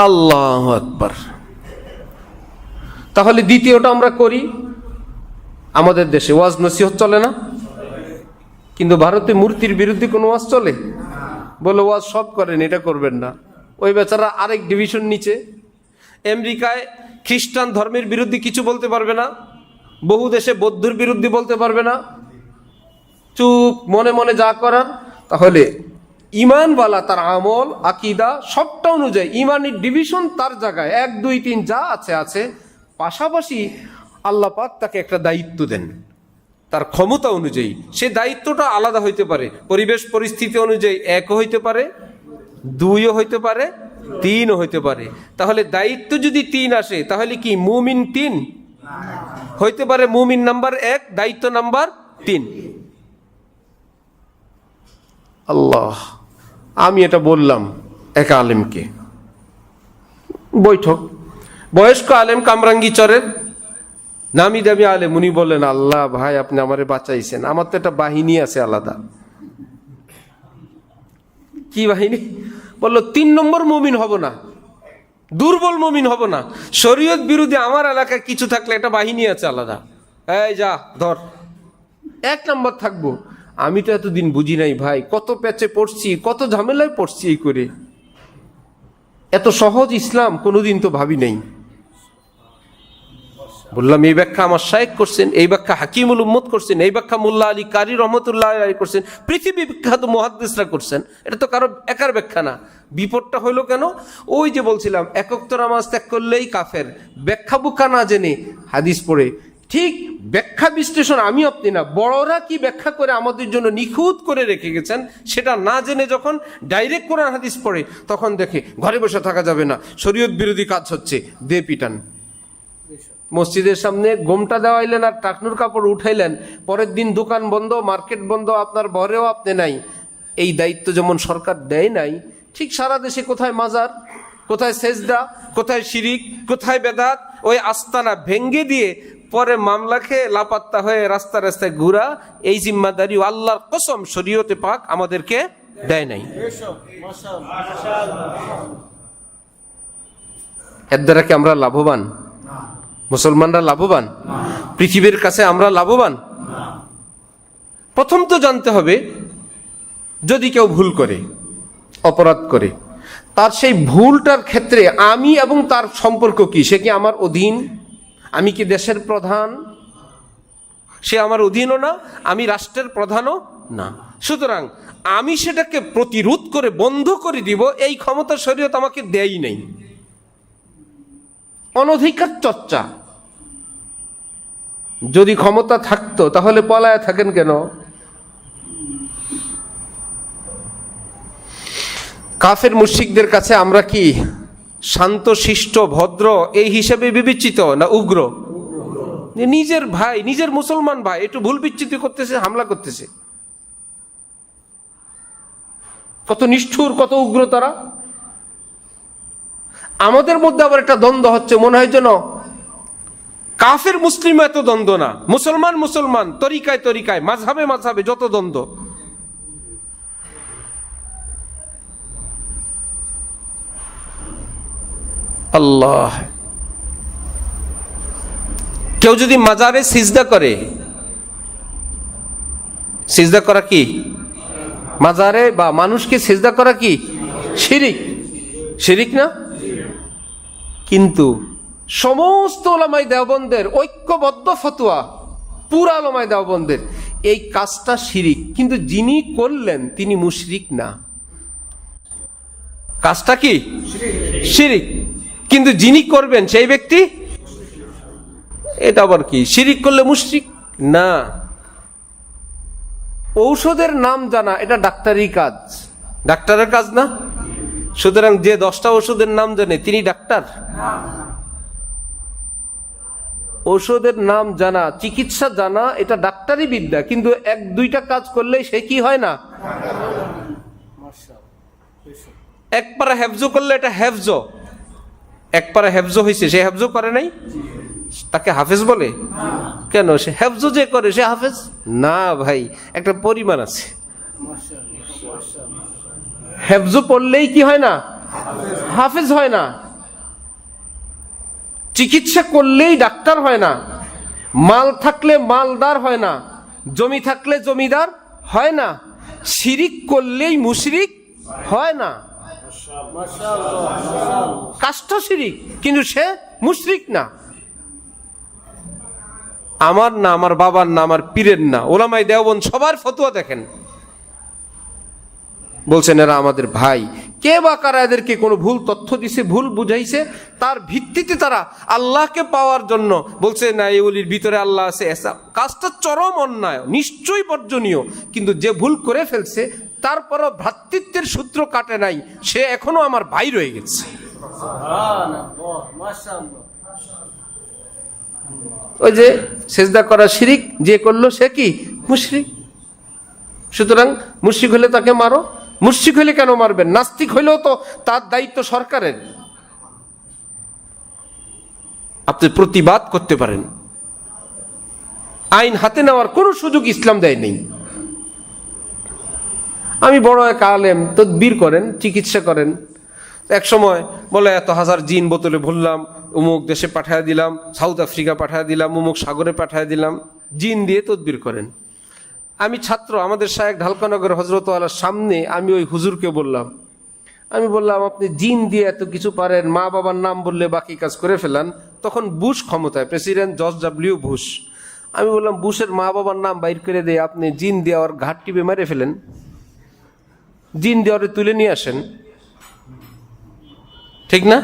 আল্লাহু আকবার। তাহলে দ্বিতীয়টা আমরা করি, আমাদের দেশে ওয়াজ নসিহত চলে না, কিন্তু ভারতে মূর্তির বিরুদ্ধে কোনো ওয়াজ চলে? বলে ওয়াজ সব করেন, এটা করবেন না। ওই বেচারা আরেক ডিভিশন নিচে। আমেরিকায় খ্রিস্টান ধর্মের বিরুদ্ধে কিছু বলতে পারবে না, বহু দেশে বৌদ্ধের বিরুদ্ধে বলতে পারবে না, চুপ, মনে মনে যা করার। তাহলে ইমানওয়ালা তার আমল আকীদা সবটা অনুযায়ী ইমানের ডিভিশন তার জায়গায় 1 2 3 যা আছে আছে। পাশাপাশি আল্লাহ পাক তাকে একটা দায়িত্ব দেন তার ক্ষমতা অনুযায়ী। সে দায়িত্বটা আলাদা হইতে পারে, পরিবেশ পরিস্থিতি অনুযায়ী 1ও হইতে পারে, 2ও হইতে পারে, 3ও হইতে পারে। তাহলে দায়িত্ব যদি 3 আসে তাহলে কি মুমিন 3 হইতে পারে? মুমিন নাম্বার 1, দায়িত্ব নাম্বার 3। আল্লাহ, আমি এটা বললাম এক আলেমকে, বৈঠক, বয়স্ক আলেম, কামরাঙ্গীচরের নামি দামি আলেম। উনি বলেন, আল্লাহ ভাই আপনি আমারে বাঁচাইছেন, আমার তো একটা বাহিনী আছে আলাদা। কি বাহিনী? বললো 3 নম্বর মুমিন হব না, দুর্বল মুমিন হব না, শরীয়ত বিরোধী আমার এলাকায় কিছু থাকলে একটা বাহিনী আছে আলাদা, এই যা ধর, 1 নম্বর থাকবো। আমি তো এতদিন বুঝি নাই ভাই, কত প্যাচে পড়ছি, কত ঝামেলায় পড়ছি এই করে। এত সহজ ইসলাম কোনোদিন তো ভাবি নাই। বললাম এই ব্যাখ্যা আমার শায়েখ করছেন, এই ব্যাখ্যা হাকিমুল উম্মত করছেন, এই ব্যাখ্যা মোল্লা আলী কারি রহমতুল্লাহ আলাইহি করছেন, পৃথিবী বিখ্যাত মুহাদ্দিসরা করছেন। এটা তো কারো একার ব্যাখ্যা না। বিপদটা হইলো কেন? ওই যে বলছিলাম এক ওয়াক্ত নামাজ ত্যাগ করলেই কাফের, ব্যাখ্যা বুখ্যা না জেনে হাদিস পড়ে। ঠিক ব্যাখ্যা বিশ্লেষণ আমি আপনি না, বড়রা কি ব্যাখ্যা করে আমাদের জন্য নিখুঁত করে রেখে গেছেন, সেটা না জেনে যখন ডাইরেক্ট কোরআন হাদিস পড়ে তখন দেখে ঘরে বসে থাকা যাবে না, শরীয়ত বিরোধী কাজ হচ্ছে, দে পিটান। মসজিদের সামনে গোমটা দেওয়াইলেন আর টাকনুর কাপড় উঠাইলেন, পরের দিন দোকান বন্ধ, মার্কেট বন্ধ, আপনার ঘরেও আপনি নাই। এই দায়িত্ব যেমন সরকার দেয় নাই, ঠিক সারা দেশে কোথায় মাজার, কোথায় সেজদা, কোথায় শিরিক, কোথায় বেদাত, ওই আস্তানা ভেঙ্গে দিয়ে পরে মামলা খেয়ে লাপাত্তা হয়ে রাস্তা রাস্তায় ঘুরা, এই জিম্মাদারি আল্লাহর কসম শরীয়তে পাক আমাদেরকে দেয় নাই। এর দ্বারা কি আমরা লাভবান? মুসলমানরা লাভবান? পৃথিবীর কাছে আমরা লাভবান? প্রথম তো জানতে হবে, যদি কেউ ভুল করে, অপরাধ করে, তার সেই ভুলটার ক্ষেত্রে আমি এবং তার সম্পর্ক কি? সে কি আমার অধীন? আমি কি দেশের প্রধান? সে আমার অধীনও না, আমি রাষ্ট্রের প্রধানও না। সুতরাং আমি সেটাকে প্রতিরোধ করে বন্ধ করে দিব, এই ক্ষমতা শরীয়ত আমাকে দেয়ই নাই। অনধিকার চর্চা। যদি ক্ষমতা থাকতো তাহলে পলায় থাকেন কেন? কাফের মুশরিকদের কাছে আমরা কি শান্ত শিষ্ট ভদ্র এই হিসেবে বিবেচিত না উগ্র? নিজের ভাই, নিজের মুসলমান ভাই একটু ভুল বিচ্যুতি করতেছে, হামলা করতেছে, কত নিষ্ঠুর, কত উগ্র তারা। আমাদের মধ্যে আবার একটা দ্বন্দ্ব হচ্ছে, মনে হয় যেন কাফের মুসলিম এত দ্বন্দ্ব না, মুসলমান মুসলমান, তরিকায় তরিকায়, মাযহাবে মাযহাবে যত দ্বন্দ্ব। আল্লাহ। কেউ যদি মাজারে সিজদা করে, সিজদা করা কি? মাজারে বা মানুষকে সিজদা করা কি? শিরিক। শিরিক না? কিন্তু সমস্ত উলামায়ে দেওবন্দের ঐক্যবদ্ধ ফতোয়া, পুরা উলামায়ে দেওবন্দের, এই কাজটা শিরিক, কিন্তু যিনি করলেন তিনি মুশরিক না। কাজটা কি? শিরিক, কিন্তু যিনি করবেন সেই ব্যক্তি, এটা আবার কি? শিরিক করলে মুশরিক না। ঔষধের নাম জানা এটা ডাক্তারি কাজ, ডাক্তারের কাজ না। সুতরাং যে 10টা ওষুধের নাম জানে তিনি ডাক্তার? ওষুধের নাম জানা, চিকিৎসা জানা এটা ডাক্তারি বিদ্যা, কিন্তু 1-2টা কাজ করলেই সে কি হয় না? এক পারা হেফজ করলে এটা হেফজ, এক পারা হেফজ হয়েছে, সে হেফজ করে নাই, তাকে হাফেজ বলে? কেন? সে হেফজ যে করে সে হাফেজ না ভাই, একটা পরিমাণ আছে। হেফজ পড়লেই কি হয় না? হাফেজ হয় না। চিকিৎসা করলেই ডাক্তার হয় না। মাল থাকলে মালদার হয় না, জমি থাকলে জমিদার হয় না। শিরিক করলেই মুশরিক হয় না। কাজটা শিরিক, কিন্তু সে মুশরিক না। আমার না, আমার বাবার না, আমার পীরের না, উলামায়ে দেওবন্দ সবার ফতোয়া দেখেন, বলছেন এরা আমাদের ভাই। কে বা কারা এদেরকে কোনো ভুল তথ্য দিছে, ভুল বুঝাইছে, তার ভিত্তিতে তারা আল্লাহকে পাওয়ার জন্য বলছে না এই ওলির ভিতরে আল্লাহ আছে। কাজটা চরম অন্যায়, নিশ্চয়ই বর্জনীয়, কিন্তু যে ভুল করে ফেলছে তারপরও ভ্রাতৃত্বের সূত্র কাটে নাই, সে এখনো আমার ভাই রয়ে গেছে। ওই যে সেজদা করা শিরিক, যে করলো সে কি? মুশরিক। সুতরাং মুশরিক হলে তাকে মারো। মুশরিক হলে কেন মারবেন? নাস্তিক হইলেও তো তার দায়িত্ব সরকারের, আপনি প্রতিবাদ করতে পারেন। আইন হাতে নেওয়ার কোনো সুযোগ ইসলাম দেয় নেই। আমি বড় এক আলেম, তদবির করেন, চিকিৎসা করেন। এক সময় বলে এত হাজার জিন বোতলে ভরলাম, অমুক দেশে পাঠায় দিলাম, সাউথ আফ্রিকা পাঠায় দিলাম, অমুক সাগরে পাঠায় দিলাম, জিন দিয়ে তদবির করেন। আমি ছাত্র, আমাদের শায়েখ ঢালকানগর হযরত আলার সামনে আমি ওই হুজুরকে বললাম, আপনি জিন দিয়ে এত কিছু পারেন, মা বাবার নাম বললে বাকি কাজ করে ফেলান। তখন বুশ ক্ষমতায়, প্রেসিডেন্ট জর্জ ডব্লিউ বুশ। আমি বললাম, বুশের মা বাবার নাম বাইর করে দিয়ে আপনি জিন দিয়ে ওর ঘাট টিপে মেরে ফেলেন, জিন দিয়ে ওরে তুলে নিয়ে আসেন, ঠিক না?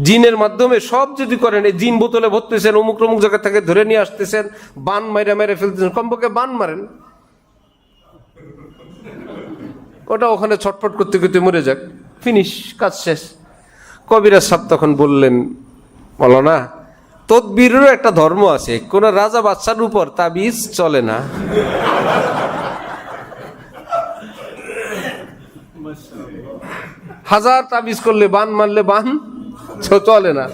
জিনের মাধ্যমে সব যদি করেন, এই জিন বোতলে ভরতেছেন, অমুক অমুক জায়গা থেকে ধরে নিয়ে আসতেছেন, বান মেরে মেরে ফেলতেছেন, কমপক্ষে বান মারেন, ওটা ওখানে ছটফট করতে করতে মরে যাক, ফিনিশ, কাজ শেষ। কবিরাজ সাহেব তখন বললেন, বলো না, তদবিরেরও একটা ধর্ম আছে, কোন রাজা বাদশার উপর তাবিজ চলে না। হাজার তাবিজ করলে, বান মারলে বান চলে না।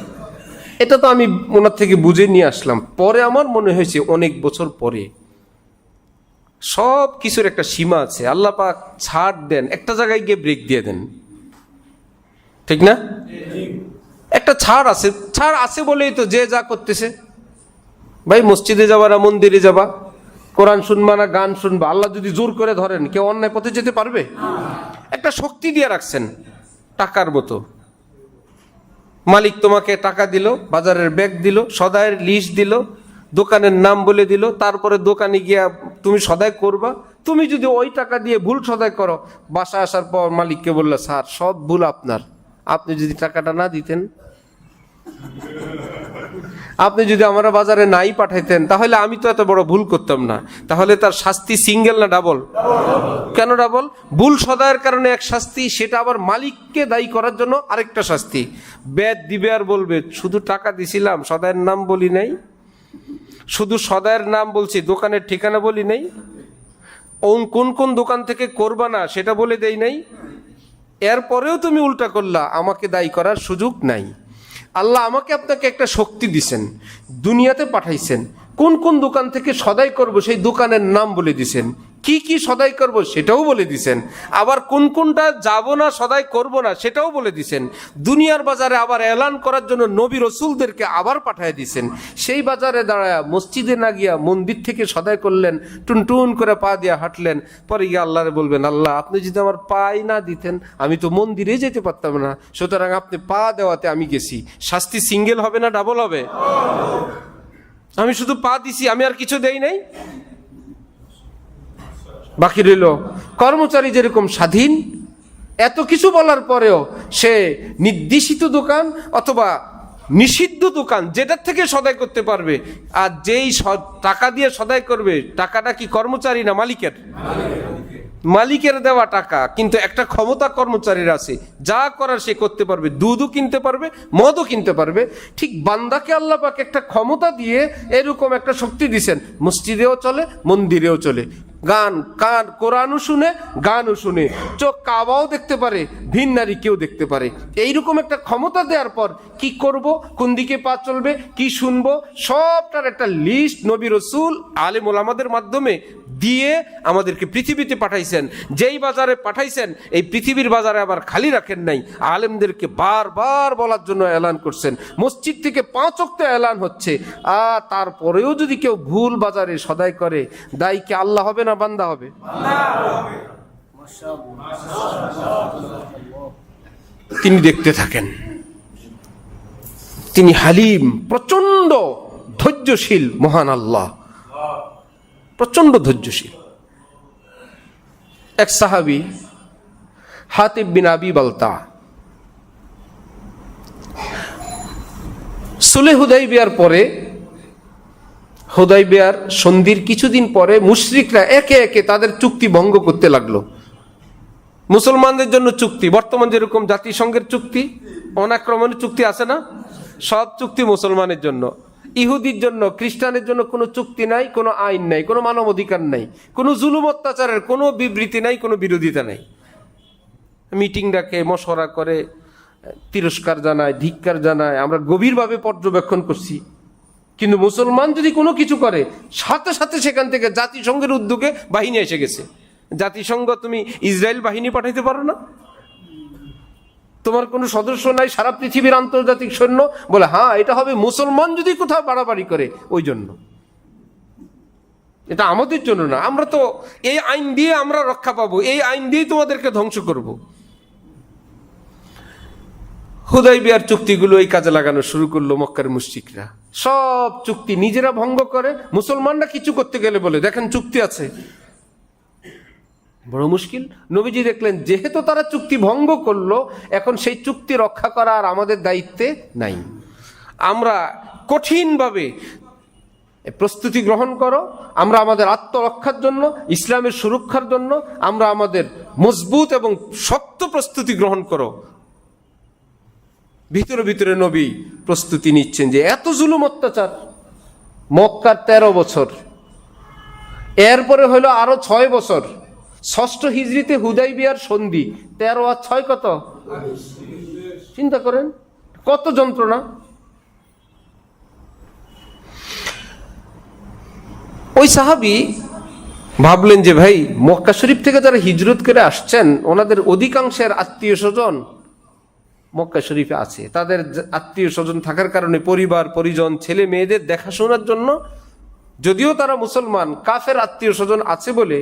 এটা তো আমি ওনার থেকে বুঝে নিয়ে আসলাম। পরে আমার মনে হয়েছে, অনেক বছর পরে, সব কিছুর একটা সীমা আছে। আল্লাহ পাক ছাড় দেন, একটা জায়গায় গিয়ে ব্রেক দিয়ে দেন, ঠিক না? একটা ছাড় আছে, ছাড় আছে বলেই তো যে যা করতেছে। ভাই মসজিদে যাবা না মন্দিরে যাবা, কোরআন শুনবা না গান শুনবা, আল্লাহ যদি জোর করে ধরেন কেউ অন্যায় পথে যেতে পারবে? একটা শক্তি দিয়ে রাখছেন, টাকার মতো। মালিক তোমাকে টাকা দিল, বাজারের ব্যাগ দিল, সদাইয়ের লিস্ট দিল, দোকানের নাম বলে দিল, তারপরে দোকানে গিয়া তুমি সদাই করবা। তুমি যদি ওই টাকা দিয়ে ভুল সদাই করো, বাসা আসার পর মালিককে বললে, স্যার সব ভুল আপনার, আপনি যদি টাকাটা না দিতেন, আপনি যদি আমরা বাজারে নাই পাঠাইতেন, তাহলে আমি তো এত বড় ভুল করতাম না। তাহলে তার শাস্তি সিঙ্গেল না ডাবল? কেন ডাবল? ভুল সদায়ের কারণে এক শাস্তি, সেটা আবার মালিককে দায়ী করার জন্য আরেকটা শাস্তি। বেদ দিবে আর বলবে, শুধু টাকা দিছিলাম, সদায়ের নাম বলি নাই, শুধু সদায়ের নাম বলছি, দোকানের ঠিকানা বলি নাই, কোন কোন দোকান থেকে করবা না সেটা বলে দেই নাই, এরপরেও তুমি উল্টা করলা, আমাকে দায়ী করার সুযোগ নাই। আল্লাহ আমাকে আপনাকে একটা শক্তি দিছেন, দুনিয়াতে পাঠাইছেন, কোন কোন দোকান থেকে সদাই করব সেই দোকানের নাম বলে দিছেন, কি কি সদাই করব সেটাও বলে দিছেন, আবার কোন কোনটা যাব না সদাই করব না সেটাও বলে দিছেন। দুনিয়ার বাজারে আবার এলান করার জন্য নবী রসুলদেরকে আবার পাঠিয়ে দিছেন। সেই বাজারে দাঁড়ায় মসজিদে না গিয়া মন্দির থেকে সদাই করলেন, টুনটুন করে পা দিয়ে হাঁটলেন, পরে গিয়ে আল্লাহরে বলবেন, আল্লাহ আপনি যদি আমার পাই না দিতেন আমি তো মন্দিরে যেতে পারতাম না, সুতরাং আপনি পা দেওয়াতে আমি গেছি। শাস্তি সিঙ্গেল হবে না ডাবল হবে? আমি শুধু পা দিছি, আমি আর কিছু দেই নাই। বাকি রইল কর্মচারী যেরকম স্বাধীন, এত কিছু বলার পরেও সে নির্দেশিত দোকান অথবা নিষিদ্ধ দোকান যেটার থেকে সদাই করতে পারবে, আর যেই টাকা দিয়ে সদাই করবে টাকাটা কি কর্মচারী না মালিকের? মালিকের দেওয়া টাকা, কিন্তু একটা ক্ষমতা কর্মচারীর আছে, যা করার সে করতে পারবে, দুধও কিনতে পারবে, মদও কিনতে পারবে। ঠিক বান্দাকে আল্লাহ পাক একটা ক্ষমতা দিয়ে এরকম একটা শক্তি দিছেন, মসজিদেও চলে মন্দিরেও চলে, কোরআনও শুনে গানও শুনে, চোখ কাবাও দেখতে পারে, ভিন নারী কেউ দেখতে পারে। এইরকম একটা ক্ষমতা দেওয়ার পর কি করব, কোন দিকে পা চলবে, কি শুনবো, সবটার একটা লিস্ট নবী রসুল আলেম ওলামাদের মাধ্যমে দিয়ে আমাদেরকে পৃথিবীতে পাঠাইছেন। যেই বাজারে পাঠাইছেন এই পৃথিবীর বাজারে আবার খালি রাখেন নাই, আলেমদেরকে বারবার বলার জন্য এলান করছেন। মসজিদ থেকে 5 ওয়াক্ত এলান হচ্ছে, আর তারপরেও যদি কেউ ভুল বাজারে সদাই করে, দায়ী কি আল্লাহ হবে না বান্দা হবে? তিনি দেখতে থাকেন। তিনি হালিম, প্রচন্ড ধৈর্যশীল মহান আল্লাহ, প্রচন্ড ধৈর্যশীল। এক সাহাবী হাতিব বিন আবি বালতা সুলহ হুদাইবিয়ার পরে, হুদাইবিয়ার সন্ধির কিছুদিন পরে মুশরিকরা একে একে তাদের চুক্তি ভঙ্গ করতে লাগলো। মুসলমানদের জন্য চুক্তি, বর্তমান যেরকম জাতিসংঘের চুক্তি, অনাক্রমণের চুক্তি আছে না, সব চুক্তি মুসলমানের জন্য। ইহুদির জন্য, খ্রিস্টানের জন্য কোনো চুক্তি নাই, কোনো আইন নাই, কোনো মানব অধিকার নাই, কোনো জুলুম অত্যাচারের কোনো বিবৃতি নাই, কোনো বিরোধিতা নাই। মিটিং ডাকে, মশওয়ারা করে, তিরস্কার জানায়, ধিক্কার জানায়, আমরা গভীরভাবে পর্যবেক্ষণ করছি। কিন্তু মুসলমান যদি কোনো কিছু করে, সাথে সাথে সেখান থেকে জাতিসংঘের উদ্যোগে বাহিনী এসে গেছে। জাতিসংঘ, তুমি ইসরায়েল বাহিনী পাঠাইতে পারো না? তোমার কোনো সদস্য নাই, সারা পৃথিবীর আন্তর্জাতিক সৈন্য, বলে হ্যাঁ এটা হবে মুসলমান যদি কোথাও বাড়াবাড়ি করে, ওই জন্য। এটা আমাদের জন্য না, আমরা তো এই আইন দিয়ে আমরা রক্ষা পাবো, এই আইন দিয়েই তোমাদেরকে ধ্বংস করব। হুদাইবিয়ার চুক্তিগুলো এই কাজে লাগানো শুরু করলো মক্কার মুশরিকরা। সব চুক্তি নিজেরা ভঙ্গ করে, মুসলমানরা কিছু করতে গেলে বলে দেখেন চুক্তি আছে। বড় মুশকিল। নবীজি দেখলেন যেহেতু তারা চুক্তি ভঙ্গ করলো, এখন সেই চুক্তি রক্ষা করা আর আমাদের দায়িত্বে নাই। আমরা কঠিনভাবে প্রস্তুতি গ্রহণ করো, আমরা আমাদের আত্মরক্ষার জন্য, ইসলামের সুরক্ষার জন্য আমরা আমাদের মজবুত এবং শক্ত প্রস্তুতি গ্রহণ করো। ভিতরে ভিতরে নবী প্রস্তুতি নিচ্ছেন যে এত জুলুম অত্যাচার, মক্কার 13 বছর, এরপরে হলো আরো 6 বছর, 6ষ্ঠ হিজরিতে হুদাইবিয়ার সন্ধি, 13 আর 6 কত? চিন্তা করেন কত যন্ত্রণা। ওই সাহাবী ভাবলেন যে ভাই, মক্কা শরীফ থেকে যারা হিজরত করে আসছেন ওনাদের অধিকাংশের আত্মীয় স্বজন মক্কা শরীফে আছে। তাদের আত্মীয় স্বজন থাকার কারণে পরিবার পরিজন, ছেলে মেয়েদের দেখাশোনার জন্য, যদিও তারা মুসলমান, কাফের আত্মীয় স্বজন আছে বলে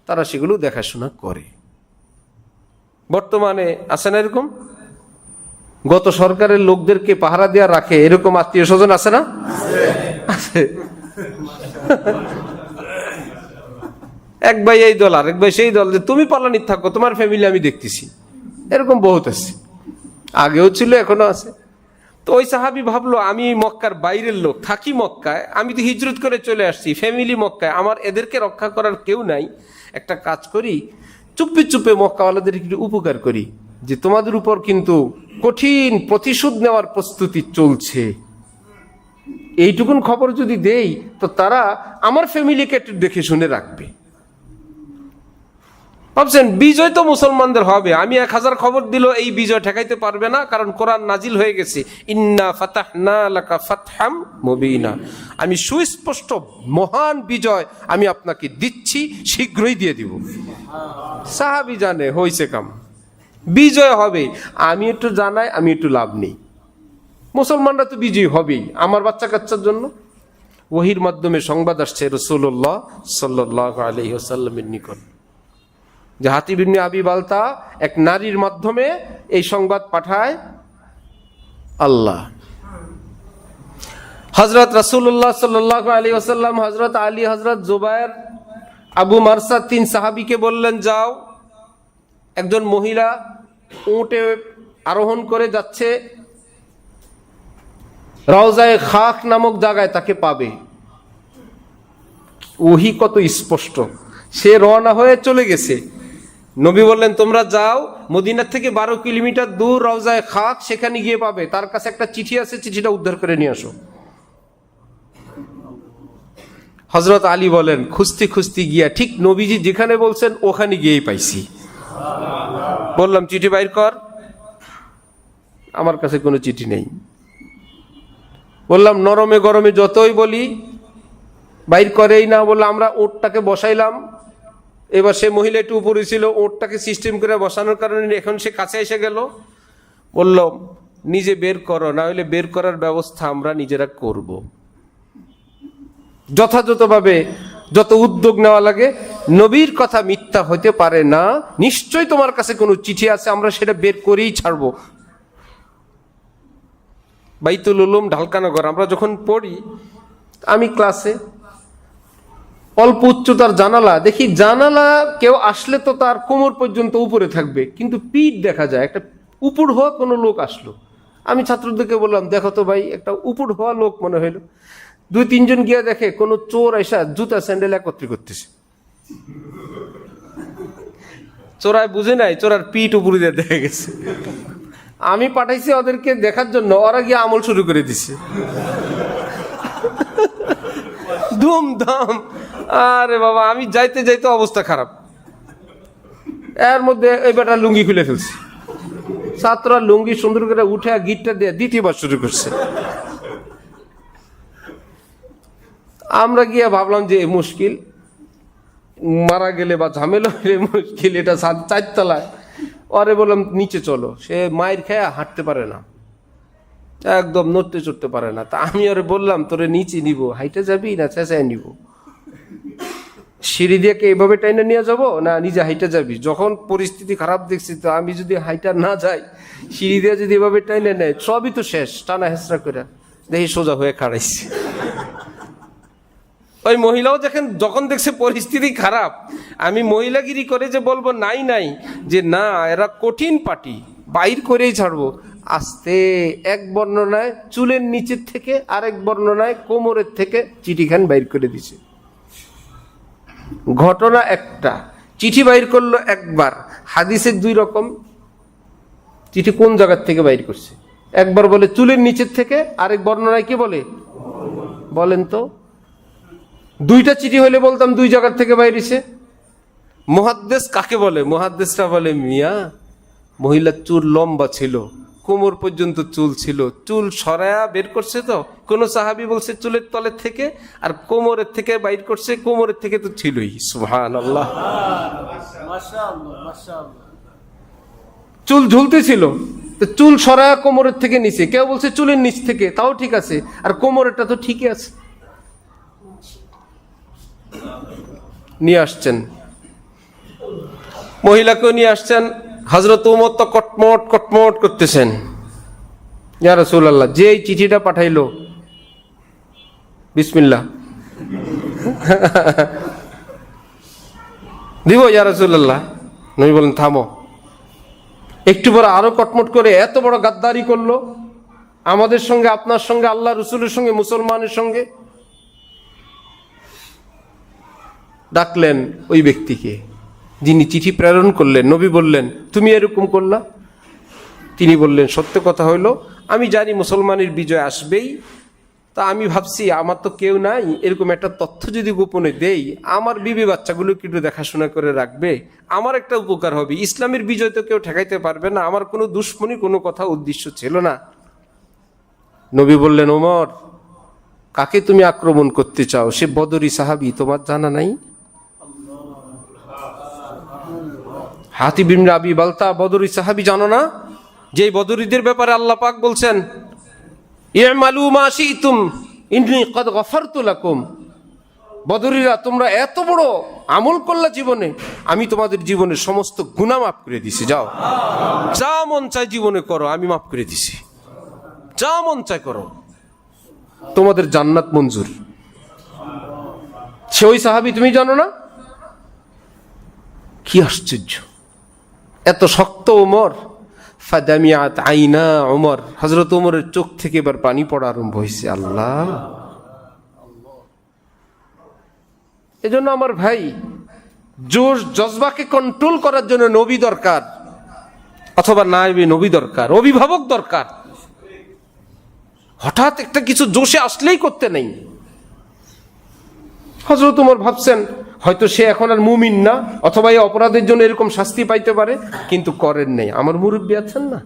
তারা সেগুলো দেখাশোনা করে। বর্তমানে আছে না এরকম? গত সরকারের লোকদেরকে পাহারা দেওয়া রাখে, এরকম আত্মীয় স্বজন আছে না? আছে। এক ভাই এই দল, আর এক ভাই সেই দল, যে তুমি পালানি থাকো, তোমার ফ্যামিলি আমি দেখতেছি, এরকম বহুত আছে, আগেও ছিল এখনো আছে। তো ওই সাহাবী ভাবলো আমি মক্কার বাইরের লোক, থাকি মক্কায়, আমি তো হিজরত করে চলে আসছি, ফ্যামিলি মক্কায়, আমার এদেরকে রক্ষা করার কেউ নাই, একটা কাজ করি, চুপে চুপে মক্কাওয়ালাদের একটু উপকার করি, যে তোমাদের উপর কিন্তু কঠিন প্রতিশোধ নেওয়ার প্রস্তুতি চলছে, এইটুকুন খবর যদি দেই তো তারা আমার ফ্যামিলিকে একটু দেখে শুনে রাখবে। ভাবছেন বিজয় তো মুসলমানদের হবে, আমি 1000 খবর দিল এই বিজয় ঠেকাইতে পারবে না, কারণ কোরআন নাজিল হয়ে গেছে, ইন্না ফাতাহনা লাকা ফাতহাম মুবিনা, আমি সুস্পষ্ট মহান বিজয় আমি আপনাকে দিচ্ছি, শীঘ্রই দিয়ে দিব। সাহাবী জানে হইছে কাম, বিজয় হবে, আমি একটু জানাই, আমি একটু লাভ নেই, মুসলমানরা তো বিজয়ী হবেই আমার বাচ্চা কাচ্চার জন্য। ওহির মাধ্যমে সংবাদ আসছে রাসূলুল্লাহ সাল্লাল্লাহু আলাইহি ওয়াসাল্লামের নিকট যে হাতিব ইবনে আবি বালতা এক নারীর মাধ্যমে এই সংবাদ পাঠায় আল্লাহ। হযরত রাসূলুল্লাহ সাল্লাল্লাহু আলাইহি ওয়াসাল্লাম, হযরত আলী, হযরত জুবায়ের, আবু মারসা 3 সাহাবীকে বললেন, যাও, একজন মহিলা উটে আরোহণ করে যাচ্ছে, রওজায়ে খাখ নামক জায়গায় তাকে পাবে। ওহী কত স্পষ্ট, সে রওনা হয়ে চলে গেছে। নবী বললেন, তোমরা যাও, মদিনার থেকে 12 কিলোমিটার দূর রওজায়ে খাখ, সেখানে গিয়ে পাবে, তার কাছে একটা চিঠি আছে, চিঠিটা উদ্ধার করে নিয়ে আসো। হযরত আলী বলেন, খুঁজতে খুঁজতে গিয়া ঠিক নবীজি যেখানে বলছেন ওখানে গিয়েই পাইছি। বললাম, চিঠি বাইর কর। আমার কাছে কোনো চিঠি নেই। বললাম, নরমে গরমে যতই বলি বাইর করেই না। বললাম, আমরা ওটটাকে বসাইলাম, এবার সে মহিলা একটু উপরে ছিল, ওটটাকে সিস্টেম করে বসানোর কারণে এখন সে কাছে এসে গেল। বললাম, নিজে বের করো, না হলে বের করার ব্যবস্থা আমরা নিজেরা করব। যথাযথভাবে যত উদ্যোগ নেওয়া লাগে, নবীর কথা মিথ্যা হতে পারে না, নিশ্চয়ই তোমার কাছে কোনো চিঠি আছে, আমরা সেটা বের করেই ছাড়বো। বাইতুল উলুম ঢালকানগর আমরা যখন পড়ি, আমি ক্লাসে, অল্প উচ্চতার জানালা দেখি, জানালা কেউ আসলে তো তার কোমর পর্যন্ত উপরে থাকবে, কিন্তু পিঠ দেখা যায়। একটা উপর হওয়া কোনো লোক আসলো, আমি ছাত্রদেরকে বললাম, দেখো তো ভাই, একটা উপর হওয়া লোক মনে হইলো। 2-3 জন গিয়ে দেখে কোনো চোর এসা জুতা স্যান্ডেল একত্রে করতেছে। চোরায় বুঝে নাই, চোরার পিঠ উপরে দিয়ে দেখা গেছে। আমি পাঠাইছি ওদেরকে দেখার জন্য, ওরা গিয়ে আমল শুরু করে দিছে ধুমধাম। আরে বাবা, আমি যাইতে যাইতে অবস্থা খারাপ। এর মধ্যে এই বেটা লুঙ্গি খুলে ফেলছে, ছাত্ররা লুঙ্গি সুন্দর করে উঠে গিটটা দিয়ে দ্বিতীয়বার শুরু করছে। আমরা গিয়ে ভাবলাম যে মুশকিল, মারা গেলে বা ঝামেলা হলে মুশকিল, এটা 4 তলায়। ওরে বললাম, নিচে চলো। সে মায়ের খেয়ে হাঁটতে পারে না, একদম নড়তে চড়তে পারে না। তা আমি ওরে বললাম, তোরে নিচে নিব, হাইটে যাবি না চেঁচায় নিব? সিঁড়ি দিয়ে এভাবে টাইনে নিয়ে যাবো না নিজে হাইটে যাবি? যখন পরিস্থিতি খারাপ দেখছি, তো আমি যদি হাইটা না যাই, সিঁড়ি দিয়ে যদি এভাবে টাইনে নেয়, সবই তো শেষ। টানা হেঁচড়া করে দেখি সোজা হয়ে খাড়াইছে। ওই মহিলাও যখন দেখছে পরিস্থিতি খারাপ, আমি মহিলাগিরি করে যে বলবো নাই নাই, যে না এরা কঠিন পার্টি, বাইর করেই ছাড়বো। আস্তে এক বর্ণনায় চুলের নিচের থেকে, আরেক বর্ণনায় কোমরের থেকে চিঠিখান বাইর করে দিছে। ঘটনা একটা, চিঠি বাইর করলো একবার। হাদিসের 2 রকম, চিঠি কোন জায়গার থেকে বাইর করছে। একবার বলে চুলের নিচের থেকে, আরেক বর্ণনায় কি বলে বলেন তো? 2টা চিঠি হলে বলতাম 2 জায়গার থেকে বাইরেছে। মুহাদ্দিস কাকে বলে? মুহাদ্দিসরা বলে, মিয়া মহিলার চুল লম্বা ছিল, কোমর পর্যন্ত চুল ছিল, চুল সরায়া বের করছে। তো কোন সাহাবী বলছে চুলের তলের থেকে, আর কোমরের থেকে বাইর করছে, কোমরের থেকে তো ছিলই। সুবহানাল্লাহ, চুল ঝুলতে ছিল, তো চুল সরায়া কোমরের থেকে নিচে। কেউ বলছে চুলের নিচ থেকে, তাও ঠিক আছে, আর কোমরেরটা তো ঠিকই আছে। নিয়ে আসছেন, মহিলাকেও নিয়ে আসছেন। হযরত ওমর তো কটমট কটমট করতেছেন, ইয়া রাসূলুল্লাহ, যে এই চিঠিটা পাঠাইলো, বিসমিল্লাহ দিব ইয়া রাসূলুল্লাহ। নবী বলেন, থামো। একটু পরে আরো কটমট করে এত বড় গাদ্দারি করলো আমাদের সঙ্গে, আপনার সঙ্গে, আল্লাহ রসুলের সঙ্গে, মুসলমানের সঙ্গে। ডাকলেন ওই ব্যক্তিকে যিনি চিঠি প্রেরণ করলেন। নবী বললেন, তুমি এরকম করলা? তিনি বললেন, সত্য কথা হইল, আমি জানি মুসলমানের বিজয় আসবেই, তা আমি ভাবছি আমার তো কেউ নাই, এরকম একটা তথ্য যদি গোপনে দেই, আমার বিবি বাচ্চাগুলো একটু দেখাশোনা করে রাখবে, আমার একটা উপকার হবে। ইসলামের বিজয় তো কেউ ঠেকাইতে পারবে না, আমার কোনো দুশ্মনী কোনো কথা উদ্দেশ্য ছিল না। নবী বললেন, ওমর, কাকে তুমি আক্রমণ করতে চাও? সে বদরি সাহাবী, তোমার জানা নাই? হাতিব ইবনে আবি বালতা বদরি সাহাবী, জানো না? যে বদরীদের ব্যাপারে আল্লাহ পাক বলছেন, ইমালু মা শিতুম ইন্নী কদ গফারতু লাকুম। বদরীরা, তোমরা এত বড় আমল করলা জীবনে, আমি তোমাদের জীবনের সমস্ত গুনাহ মাফ করে দিছি। যাও, যা মন চায় জীবনে করো, আমি মাফ করে দিছি। যা মন চায় করো, তোমাদের জান্নাত মঞ্জুর। সে ওই সাহাবী, তুমি জানো না? কি আশ্চর্য, এত শক্ত ওমর। ফাদামিয়াত আইনা ওমর, হযরত ওমরের চোখ থেকে এবার পানি পড়া আরম্ভ হয়েছে। আল্লাহ! এজন্য আমার ভাই, জোশ জজবাকে কন্ট্রোল করার জন্য নবী দরকার, অথবা নায়েবে নবী দরকার, অভিভাবক দরকার। হঠাৎ একটা কিছু জোশে আসলেই করতে নেই। হযরত ওমর ভাবছেন হয়তো সে এখন আর মুমিন না, অথবা এই অপরাধের জন্য এরকম শাস্তি পাইতে পারে, কিন্তু করেন নাই। আমার মুরব্বী আছেন না,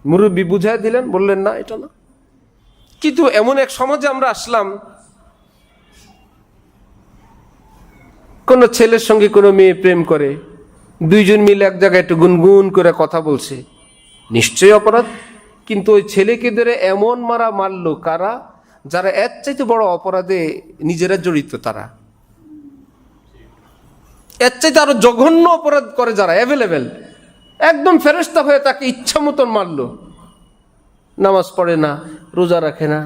মুরব্বী বুঝাই দিলেন, বললেন না এটা না। কিন্তু এমন এক সমাজে আমরা আসলাম, কোন ছেলের সঙ্গে কোনো মেয়ে প্রেম করে, দুইজন মিলে এক জায়গায় একটু গুনগুন করে কথা বলছে, নিশ্চয়ই অপরাধ। কিন্তু ওই ছেলেকে ধরে এমন মারা মারলো কারা? যারা এর চাইতে বড় অপরাধে নিজেরা জড়িত, তারা এর চাইতে আরো জঘন্য অপরাধ করে যারা অ্যাভেলেবেল, একদম ফেরেশতা হয়ে তাকে ইচ্ছা মতন মারলো। নামাজ পড়ে না, রোজা রাখে না,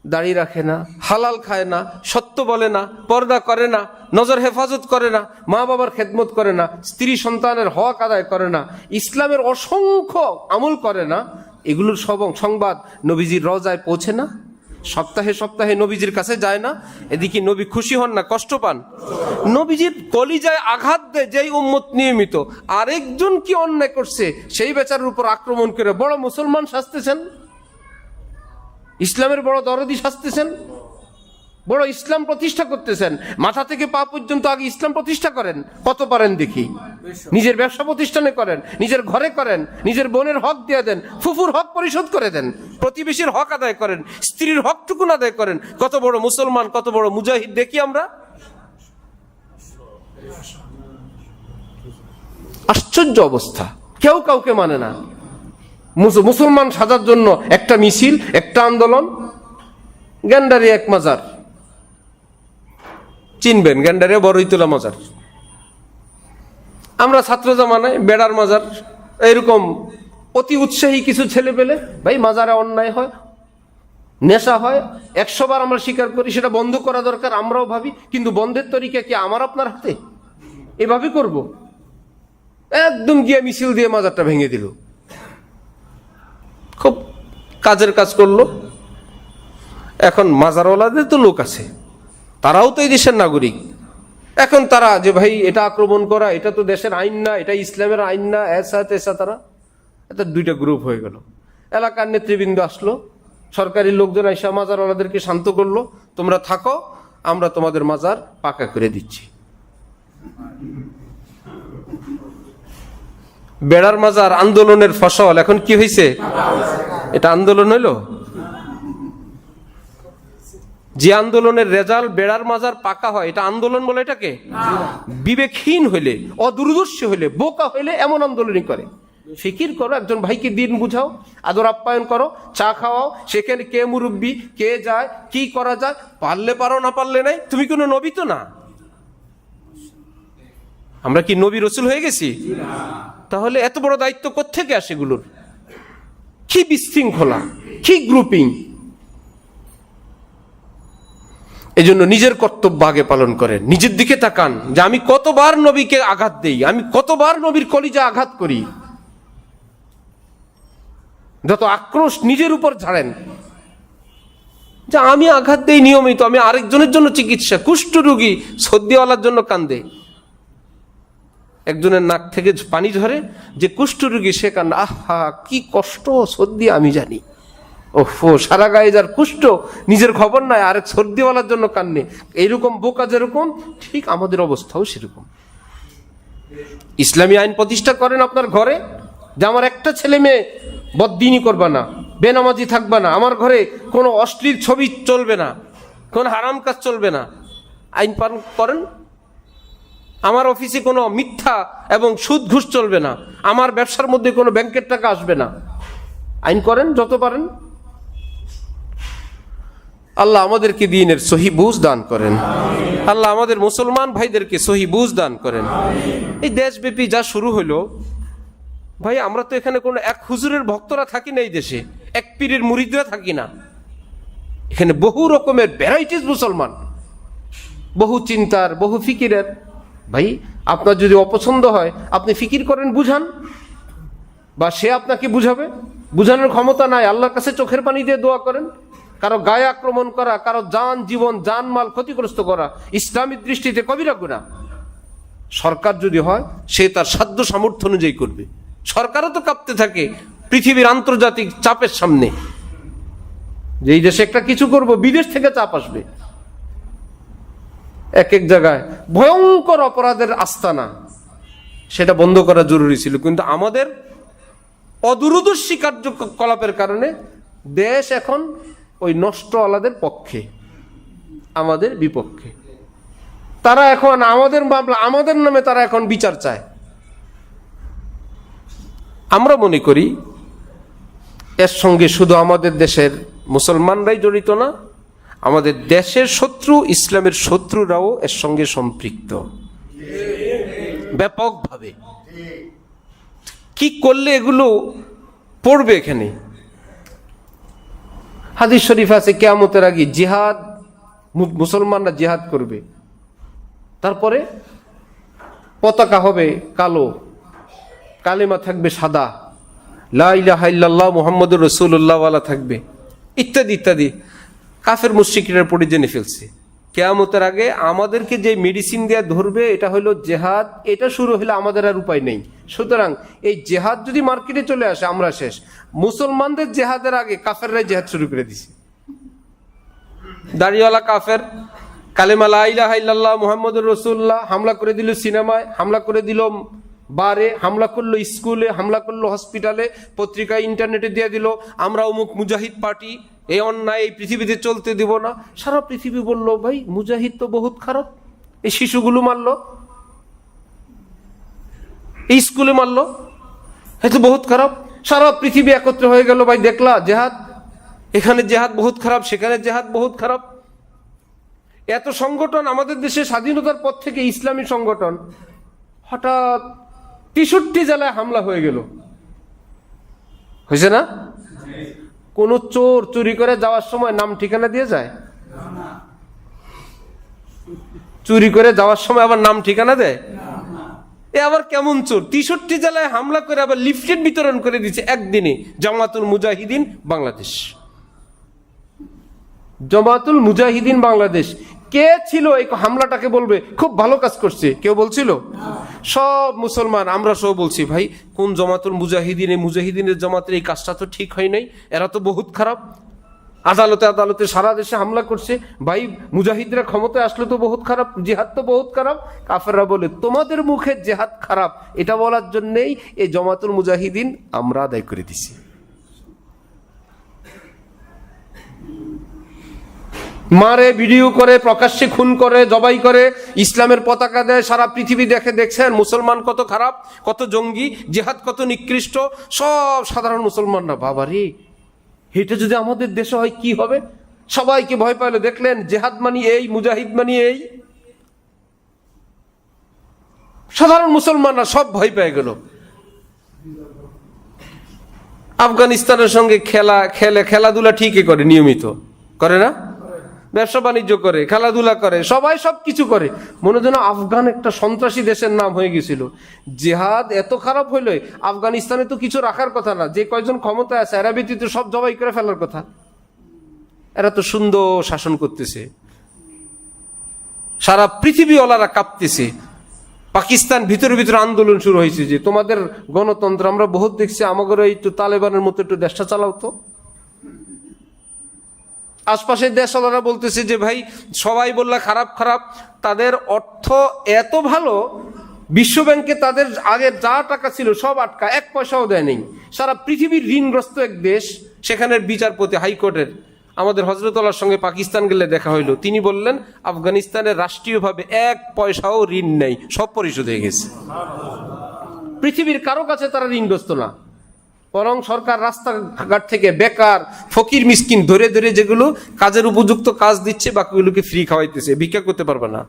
দাড়ি রাখে না, হালাল খায় না, সত্য বলে না, পর্দা করে না, নজর হেফাজত করে না, মা বাবার খেদমত করে না, স্ত্রী সন্তানের হক আদায় করে না, ইসলামের অসংখ্য আমল করে না। এগুলোর সব সংবাদ নবীজির রওজায় পৌঁছে না? সপ্তাহে সপ্তাহে নবীজির কাছে যায় না? এদিকে নবী খুশি হন না, কষ্ট পান? নবীজির কলিজায় আঘাত দেয় যেই উম্মত নিয়মিত। আরেকজন কি অন্যায় করছে, সেই বেচারের উপর আক্রমণ করে বড় মুসলমান সাজতেছেন, ইসলামের বড় দরদি সাজতেছেন, বড় ইসলাম প্রতিষ্ঠা করতেছেন। মাথা থেকে পা পর্যন্ত আগে ইসলাম প্রতিষ্ঠা করেন, কত পারেন দেখি। নিজের ব্যবসা প্রতিষ্ঠানে করেন, নিজের ঘরে করেন, নিজের বোনের হক দিয়ে দেন, ফুফুর হক পরিশোধ করে দেন, প্রতিবেশীর হক আদায় করেন, স্ত্রীর হকটুকুন আদায় করেন। কত বড় মুসলমান, কত বড় মুজাহিদ দেখি আমরা। আশ্চর্য অবস্থা, কেউ কাউকে মানে না। মুসলমান সাজার জন্য একটা মিছিল, একটা আন্দোলন। গ্যান্ডারি এক মাজার, চিনবেন? গ্যান্ডারে বড়ইতলা মাজার। আমরা ছাত্র জামানায় বেড়ার মাজার, এরকম অতি উৎসাহী কিছু ছেলে পেলে, ভাই মাজারে অন্যায় হয়, নেশা হয়, 100 বার আমরা স্বীকার করি, সেটা বন্ধ করা দরকার, আমরাও ভাবি। কিন্তু বন্ধের তরিকা কি আমার আপনার হাতে? এভাবে করব? একদম গিয়ে মিছিল দিয়ে মাজারটা ভেঙে দিল, খুব কাজের কাজ করলো। এখন মাজারওয়ালাদের তো লোক আছে, তারাও তো এই দেশের নাগরিক। এখন তারা যে ভাই এটা আক্রমণ করা, এটা তো দেশের আইন না, এটা ইসলামের আইন না, এসা তেসা, তারা এটা দুইটা গ্রুপ হয়ে গেল। এলাকার নেতৃবৃন্দ আসলো, সরকারি লোকজন এসে মাজারওয়ালাদেরকে শান্ত করলো, তোমরা থাকো, আমরা তোমাদের মাজার পাকা করে দিচ্ছি। বেড়ার মাজার আন্দোলনের ফসল এখন কি হয়েছে? এটা আন্দোলন হইলো? যে আন্দোলনের রেজাল্ট বেড়ার মাজার পাকা হয়, এটা আন্দোলন বলে এটাকে? বিবেকহীন হইলে, অদূরদর্শী হইলে, বোকা হইলে এমন আন্দোলনই করে। ফিকির করো, একজন ভাইকে দিন বুঝাও, আদর আপ্যায়ন করো, চা খাওয়াও, সেখানে কে মুরব্বী, কে যায়, কি করা যায়, পারলে পারো, না পারলে নাই। তুমি কোনো নবী তো না। আমরা কি নবী রসুল হয়ে গেছি? তাহলে এত বড় দায়িত্ব কোত্থেকে আসে এগুলোর? কি বিশৃঙ্খলা, কি গ্রুপিং! এজন্য নিজের কর্তব্য আগে পালন করেন, নিজের দিকে তাকান যে আমি কতবার নবীকে আঘাত দেই, আমি কতবার নবীর কলিজা আঘাত করি। যত আক্রোশ নিজের উপর ঝাড়েন যে আমি আঘাত দেই নিয়মিত, আমি আরেকজনের জন্য চিকিৎসা। কুষ্ঠ রোগী সর্দিওয়ালার জন্য কান্দে, একজনের নাক থেকে পানি ঝরে, যে কুষ্ঠ রোগী সে কান্দে, আহা কি কষ্ট, সর্দি আমি জানি। ওফো, সারা গায়ে যার কুষ্ঠ, নিজের খবর নাই, আরেক সর্দিওয়ালার জন্য কান্নে। এইরকম বোকা যেরকম, ঠিক আমাদের অবস্থাও সেরকম। ইসলামী আইন প্রতিষ্ঠা করেন আপনার ঘরে, যে আমার একটা ছেলে মেয়ে বদ্দিনী করবা না, বেনামাজি থাকবা না, আমার ঘরে কোনো অশ্লীল ছবি চলবে না, কোনো হারাম কাজ চলবে না, আইন পালন করেন। আমার অফিসে কোনো মিথ্যা এবং সুদ ঘুষ চলবে না, আমার ব্যবসার মধ্যে কোনো ব্যাংকের টাকা আসবে না, আইন করেন যত পারেন। আল্লাহ আমাদেরকে দ্বীনের সহি বুঝ দান করেন। আল্লাহ আমাদের মুসলমান ভাইদেরকে সহি বুঝ দান করেন। এই দেশব্যাপী যা শুরু হলো, ভাই আমরা তো এখানে কোনো এক হুজুরের ভক্তরা থাকি না, এই দেশে এক পীরের মুরিদরা থাকি না, এখানে বহু রকমের ভ্যারাইটিস মুসলমান, বহু চিন্তার, বহু ফিকিরের। ভাই আপনার যদি অপছন্দ হয়, আপনি ফিকির করেন, বুঝান, বা সে আপনাকে বুঝাবে। বুঝানোর ক্ষমতা নাই, আল্লাহর কাছে চোখের পানি দিয়ে দোয়া করেন। কারো গায়ে আক্রমণ করা, কারো জান জীবন জানমাল ক্ষতিগ্রস্ত করা ইসলামিক দৃষ্টিতে কবিরা গুনাহ। সরকার যদি হয়, সে তার সাধ্য সামর্থ্য অনুযায়ী করবে। সরকারও তো কাঁপতে থাকে পৃথিবীর আন্তর্জাতিক চাপের সামনে, যে এই দেশে একটা কিছু করব, বিদেশ থেকে চাপ আসবে। এক এক জায়গায় ভয়ঙ্কর অপরাধের আস্তানা, সেটা বন্ধ করা জরুরি ছিল, কিন্তু আমাদের অদূরদর্শী কার্যকলাপের কারণে দেশ এখন ওই নষ্টওয়ালাদের পক্ষে, আমাদের বিপক্ষে। তারা এখন আমাদের মামলা, আমাদের নামে তারা এখন বিচার চায়। আমরা মনে করি এর সঙ্গে শুধু আমাদের দেশের মুসলমানরাই জড়িত না, আমাদের দেশের শত্রু, ইসলামের শত্রুরাও এর সঙ্গে সম্পৃক্ত ব্যাপকভাবে। কি করলে এগুলো পড়বে? এখানে হাদিস শরীফ আছে, কিয়ামতের আগে জিহাদ, মুসলমানরা জিহাদ করবে, তারপরে পতাকা হবে কালো, কালেমা থাকবে সাদা, লা ইলাহা ইল্লাল্লাহ মুহাম্মাদুর রাসূলুল্লাহ ওয়ালা থাকবে, ইত্যাদি ইত্যাদি। কাফের মুশরিকরা পড়ে জেনে ফেলছে কিয়ামতের আগে আমাদেরকে যে মেডিসিন দেয়া ধরবে, এটা হলো জেহাদ। এটা শুরু হলে আমাদের আর উপায় নেই। সুতরাং এই জেহাদ যদি মার্কেটে চলে আসে, আমরা শেষ। মুসলমানদের জেহাদের আগে কাফেররাই জেহাদ শুরু করে দিছে। দাড়িওয়ালা কাফের কালেমা লা ইলাহা ইল্লাল্লাহ মুহাম্মাদুর রাসূলুল্লাহ হামলা করে দিল সিনেমায়, হামলা করে দিল বারে, হামলা করলো স্কুলে, হামলা করলো হসপিটালে, পত্রিকায় ইন্টারনেটে দিয়ে দিল আমরা অমুক মুজাহিদ পার্টি, এই অন্যায় এই পৃথিবীতে চলতে দিব না। সারা পৃথিবী বলল ভাই মুজাহিদ তো বহুত খারাপ, এই শিশুগুলো মারলো, এই স্কুলে মারলো, এই তো বহুত খারাপ। সারা পৃথিবী একত্র হয়ে গেল, ভাই দেখলা জেহাদ, এখানে জেহাদ বহুত খারাপ, সেখানে জেহাদ বহুত খারাপ। এত সংগঠন আমাদের দেশে স্বাধীনতার পর থেকে, ইসলামী সংগঠন, হঠাৎ 63 জেলায় হামলা হয়ে গেল। হয়েছে না? কোন চোর চুরি করে যাওয়ার সময় নাম ঠিকানা দিয়ে যায়? চুরি করে যাওয়ার সময় আবার নাম ঠিকানা দেয়? এ আবার কেমন চোর? 63 জেলায় হামলা করে আবার লিফলেট বিতরণ করে দিচ্ছে একদিনে। জামাতুল মুজাহিদিন বাংলাদেশ, জামাতুল মুজাহিদিন বাংলাদেশ। কে ছিল এই হামলাটাকে বলবে খুব ভালো কাজ করছে? কেউ বলছিল? সব মুসলমান, আমরা সব বলছি ভাই কোন জামাতুল মুজাহিদিন, এই মুজাহিদিনের জামাতের এই কাজটা তো ঠিক হয় নাই, এরা তো বহুত খারাপ। আদালতে আদালতে সারা দেশে হামলা করছে, ভাই মুজাহিদরা ক্ষমতায় আসলে তো বহুত খারাপ, জিহাদ তো বহুত খারাপ। কাফেররা বলে তোমাদের মুখে জিহাদ খারাপ, এটা বলার জন্যই এই জামাতুল মুজাহিদিন আমরা আদায় করে দিছি। মারে, ভিডিও করে, প্রকাশ্যে খুন করে, জবাই করে, ইসলামের পতাকা দেয়, সারা পৃথিবী দেখে। দেখছেন মুসলমান কত খারাপ, কত জঙ্গি, জিহাদ কত নিকৃষ্ট। সব সাধারণ মুসলমানরা বাবারে, এটা যদি আমাদের দেশে হয় কি হবে? সবাইকে ভয় পাইলো। দেখলেন জিহাদ মানি এই, মুজাহিদ মানি এই। সাধারণ মুসলমানরা সব ভয় পেয়ে গেল। আফগানিস্তানের সঙ্গে খেলাধুলা ঠিকই করে, নিয়মিত করে না? ব্যবসা বাণিজ্য করে, খেলাধুলা করে, সবাই সবকিছু করে। মনে যেন আফগান একটা সন্ত্রাসী দেশের নাম হয়ে গেছিল। জিহাদ এত খারাপ হইলে আফগানিস্তানে তো কিছু রাখার কথা না, যে কয়জন ক্ষমতায় আছে এরা ব্যতীত সব জবাই করে ফেলার কথা। এরা তো সুন্দর শাসন করতেছে, সারা পৃথিবীওয়ালারা কাঁপতেছে। পাকিস্তান ভিতরে ভিতরে আন্দোলন শুরু হয়েছে যে তোমাদের গণতন্ত্র আমরা বহুত দেখছি, আমাদের এই তো তালেবানের মতো একটু দেশটা চালাও তো। আশপাশের দেশওয়ালারা বলতেছে যে ভাই সবাই বললা খারাপ খারাপ, তাদের অর্থ এত ভালো, বিশ্বব্যাংকে তাদের আগের যা টাকা ছিল সব আটকা, 1 পয়সাও দেয় নেই। সারা পৃথিবীর ঋণগ্রস্ত এক দেশ, সেখানের বিচারপতি হাইকোর্টের আমাদের হযরতুল্লাহর সঙ্গে পাকিস্তান গেলে দেখা হইলো, তিনি বললেন আফগানিস্তানের রাষ্ট্রীয়ভাবে 1 পয়সাও ঋণ নেই, সব পরিশোধ হয়ে গেছে। পৃথিবীর কারো কাছে তারা ঋণগ্রস্ত না, বরং সরকার রাস্তাঘাট থেকে বেকার ফকির মিসকিন ধরে ধরে যেগুলো কাজের উপযুক্ত কাজ দিচ্ছে, বাকিগুলোকে ফ্রি খাওয়াইতেছে, ভিক্ষা করতে পারবে না।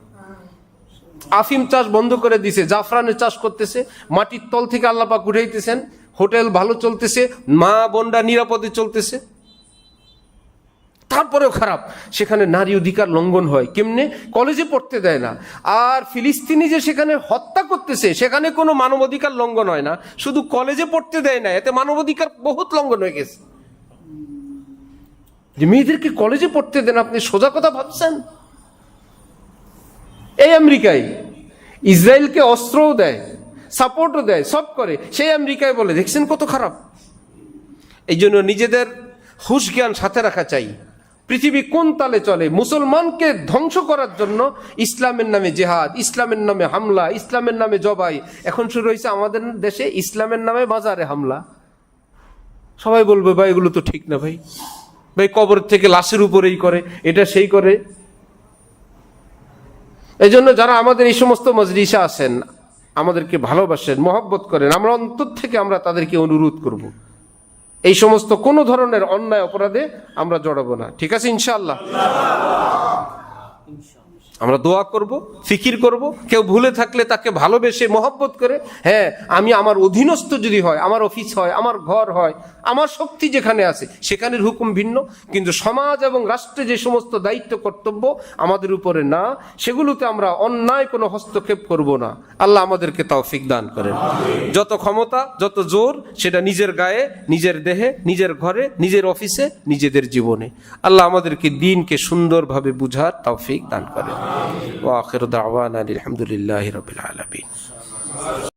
আফিম চাষ বন্ধ করে দিছে, জাফরানের চাষ করতেছে, মাটির তল থেকে আল্লাহ পাক উঠাইতেছেন, হোটেল ভালো চলতেছে, মা বোনরা নিরাপদে চলতেছে। তারপরেও খারাপ, সেখানে নারী অধিকার লঙ্ঘন হয়। কেমনে? কলেজে পড়তে দেয় না। আর ফিলিস্তিনি যে সেখানে হত্যা করতেছে, সেখানে কোনো মানবাধিকার লঙ্ঘন হয় না, শুধু কলেজে পড়তে দেয় না, এতে মানবাধিকার বহুত লঙ্ঘন হয়ে গেছে। যে মেয়েদেরকে কলেজে পড়তে দেন, আপনি সোজা কথা ভাবছেন? এই আমেরিকায় ইসরায়েলকে অস্ত্রও দেয়, সাপোর্টও দেয়, সব করে, সেই আমেরিকায় বলে, দেখছেন কত খারাপ। এই জন্য নিজেদের হুঁশ জ্ঞান সাথে রাখা চাই। পৃথিবী কোন তালে চলে? মুসলমানকে ধ্বংস করার জন্য ইসলামের নামে জেহাদ, ইসলামের নামে হামলা, ইসলামের নামে জবাই। এখন শুরু হয়েছে আমাদের দেশে ইসলামের নামে বাজারে হামলা। সবাই বলবে ভাই এগুলো তো ঠিক না, ভাই ভাই কবর থেকে লাশের উপরেই করে, এটা সেই করে। এই জন্য যারা আমাদের এই সমস্ত মজলিসে আছেন, আমাদেরকে ভালোবাসেন, মহব্বত করেন, আমরা অন্তর থেকে আমরা তাদেরকে অনুরোধ করব, এই সমস্ত কোনো ধরনের অন্যায় অপরাধে আমরা জড়াবো না। ঠিক আছে ইনশাআল্লাহ? আমরা দোয়া করব, ফিকির করব, কেউ ভুলে থাকলে তাকে ভালোবেসে মহব্বত করে, হ্যাঁ আমি আমার অধীনস্থ যদি হয়, আমার অফিস হয়, আমার ঘর হয়, আমার শক্তি যেখানে আছে সেখানের হুকুম ভিন্ন, কিন্তু সমাজ এবং রাষ্ট্রে যে সমস্ত দায়িত্ব কর্তব্য আমাদের উপরে না, সেগুলোতে আমরা অন্যায় কোনো হস্তক্ষেপ করব না। আল্লাহ আমাদেরকে তৌফিক দান করেন। যত ক্ষমতা, যত জোর, সেটা নিজের গায়ে, নিজের দেহে, নিজের ঘরে, নিজের অফিসে, নিজেদের জীবনে। আল্লাহ আমাদেরকে দ্বীনকে সুন্দরভাবে বুঝার তৌফিক দান করেন। ওয়া আখিরু দাওয়ানা আলহামদুলিল্লাহি রাব্বিল আলামিন।